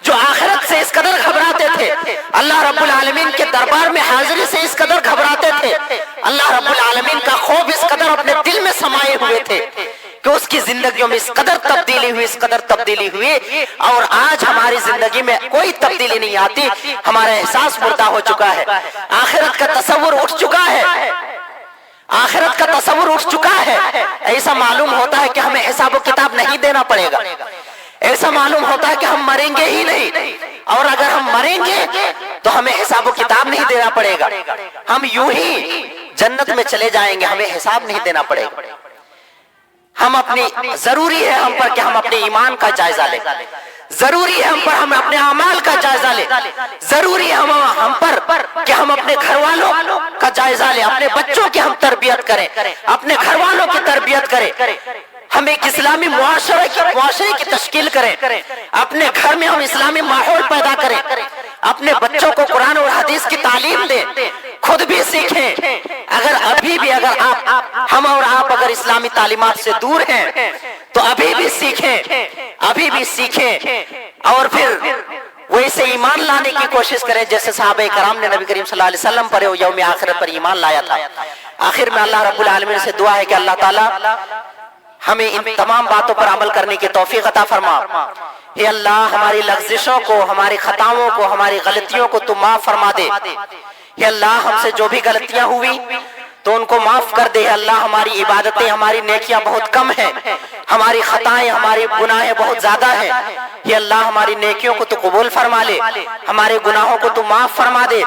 जो आखिरत से इस कदर घबराते थे, اللہ رب العالمین کے دربار میں حاضری سے اس قدر گھبراتے تھے، اللہ رب العالمین کا خوف اس قدر اپنے دل میں سمائے ہوئے تھے کہ اس کی زندگیوں میں اس قدر تبدیلی ہوئی، اس قدر تبدیلی ہوئی، اور آج ہماری زندگی میں کوئی تبدیلی نہیں آتی، ہمارا احساس مردہ ہو چکا ہے، آخرت کا تصور اٹھ چکا ہے، آخرت کا تصور اٹھ چکا ہے۔ ایسا معلوم ہوتا ہے کہ ہمیں حساب و کتاب نہیں دینا پڑے گا، ایسا معلوم ہوتا ہے کہ ہم مریں گے ہی نہیں، اور اگر ہم مریں گے تو ہمیں حساب و کتاب نہیں دینا پڑے گا، ہم یوں ہی جنت میں چلے جائیں گے، ہمیں حساب نہیں دینا پڑے گا۔ ہم اپنی ضروری ہے ہم پر کہ ہم اپنے ایمان کا جائزہ لیں، ضروری ہے ہم پر ہم اپنے اعمال کا جائزہ لیں، ضروری ہے ہم پر کہ ہم اپنے گھر والوں کا جائزہ لیں، اپنے بچوں کی ہم تربیت کریں، اپنے گھر والوں کی تربیت کریں، ہم ایک اسلامی معاشرے کی تشکیل کریں، اپنے گھر میں ہم اسلامی ماحول پیدا کریں، اپنے بچوں کو قرآن اور حدیث کی تعلیم دیں، خود بھی سیکھیں۔ اگر ابھی بھی ہم اور آپ اگر اسلامی تعلیمات سے دور ہیں تو ابھی بھی سیکھیں، اور پھر ویسے ایمان لانے کی کوشش کریں جیسے صحابہ کرام نے نبی کریم صلی اللہ علیہ وسلم پر یوم آخرت پر ایمان لایا تھا۔ آخر میں اللہ رب العالمین سے دعا ہے کہ اللہ تعالیٰ ہمیں ان تمام باتوں پر عمل کرنے کی توفیق عطا فرما۔ اے اللہ ہماری لغزشوں کو، ہماری خطاؤں کو، ہماری غلطیوں کو تو معاف فرما دے۔ اے اللہ ہم سے جو بھی غلطیاں ہوئی تو ان کو معاف کر دے۔ اللہ ہماری عبادتیں، ہماری نیکیاں بہت کم ہیں، ہماری خطائیں، ہماری گناہیں بہت زیادہ ہیں۔ اے اللہ ہماری نیکیوں کو تو قبول فرما لے، ہمارے گناہوں کو تو معاف فرما دے۔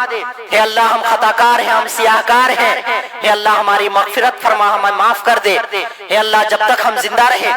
اے اللہ ہم خطاکار ہیں، ہم سیاہکار ہیں، اے اللہ ہماری مغفرت فرما، ہمیں معاف کر دے۔ اے اللہ جب تک ہم زندہ رہے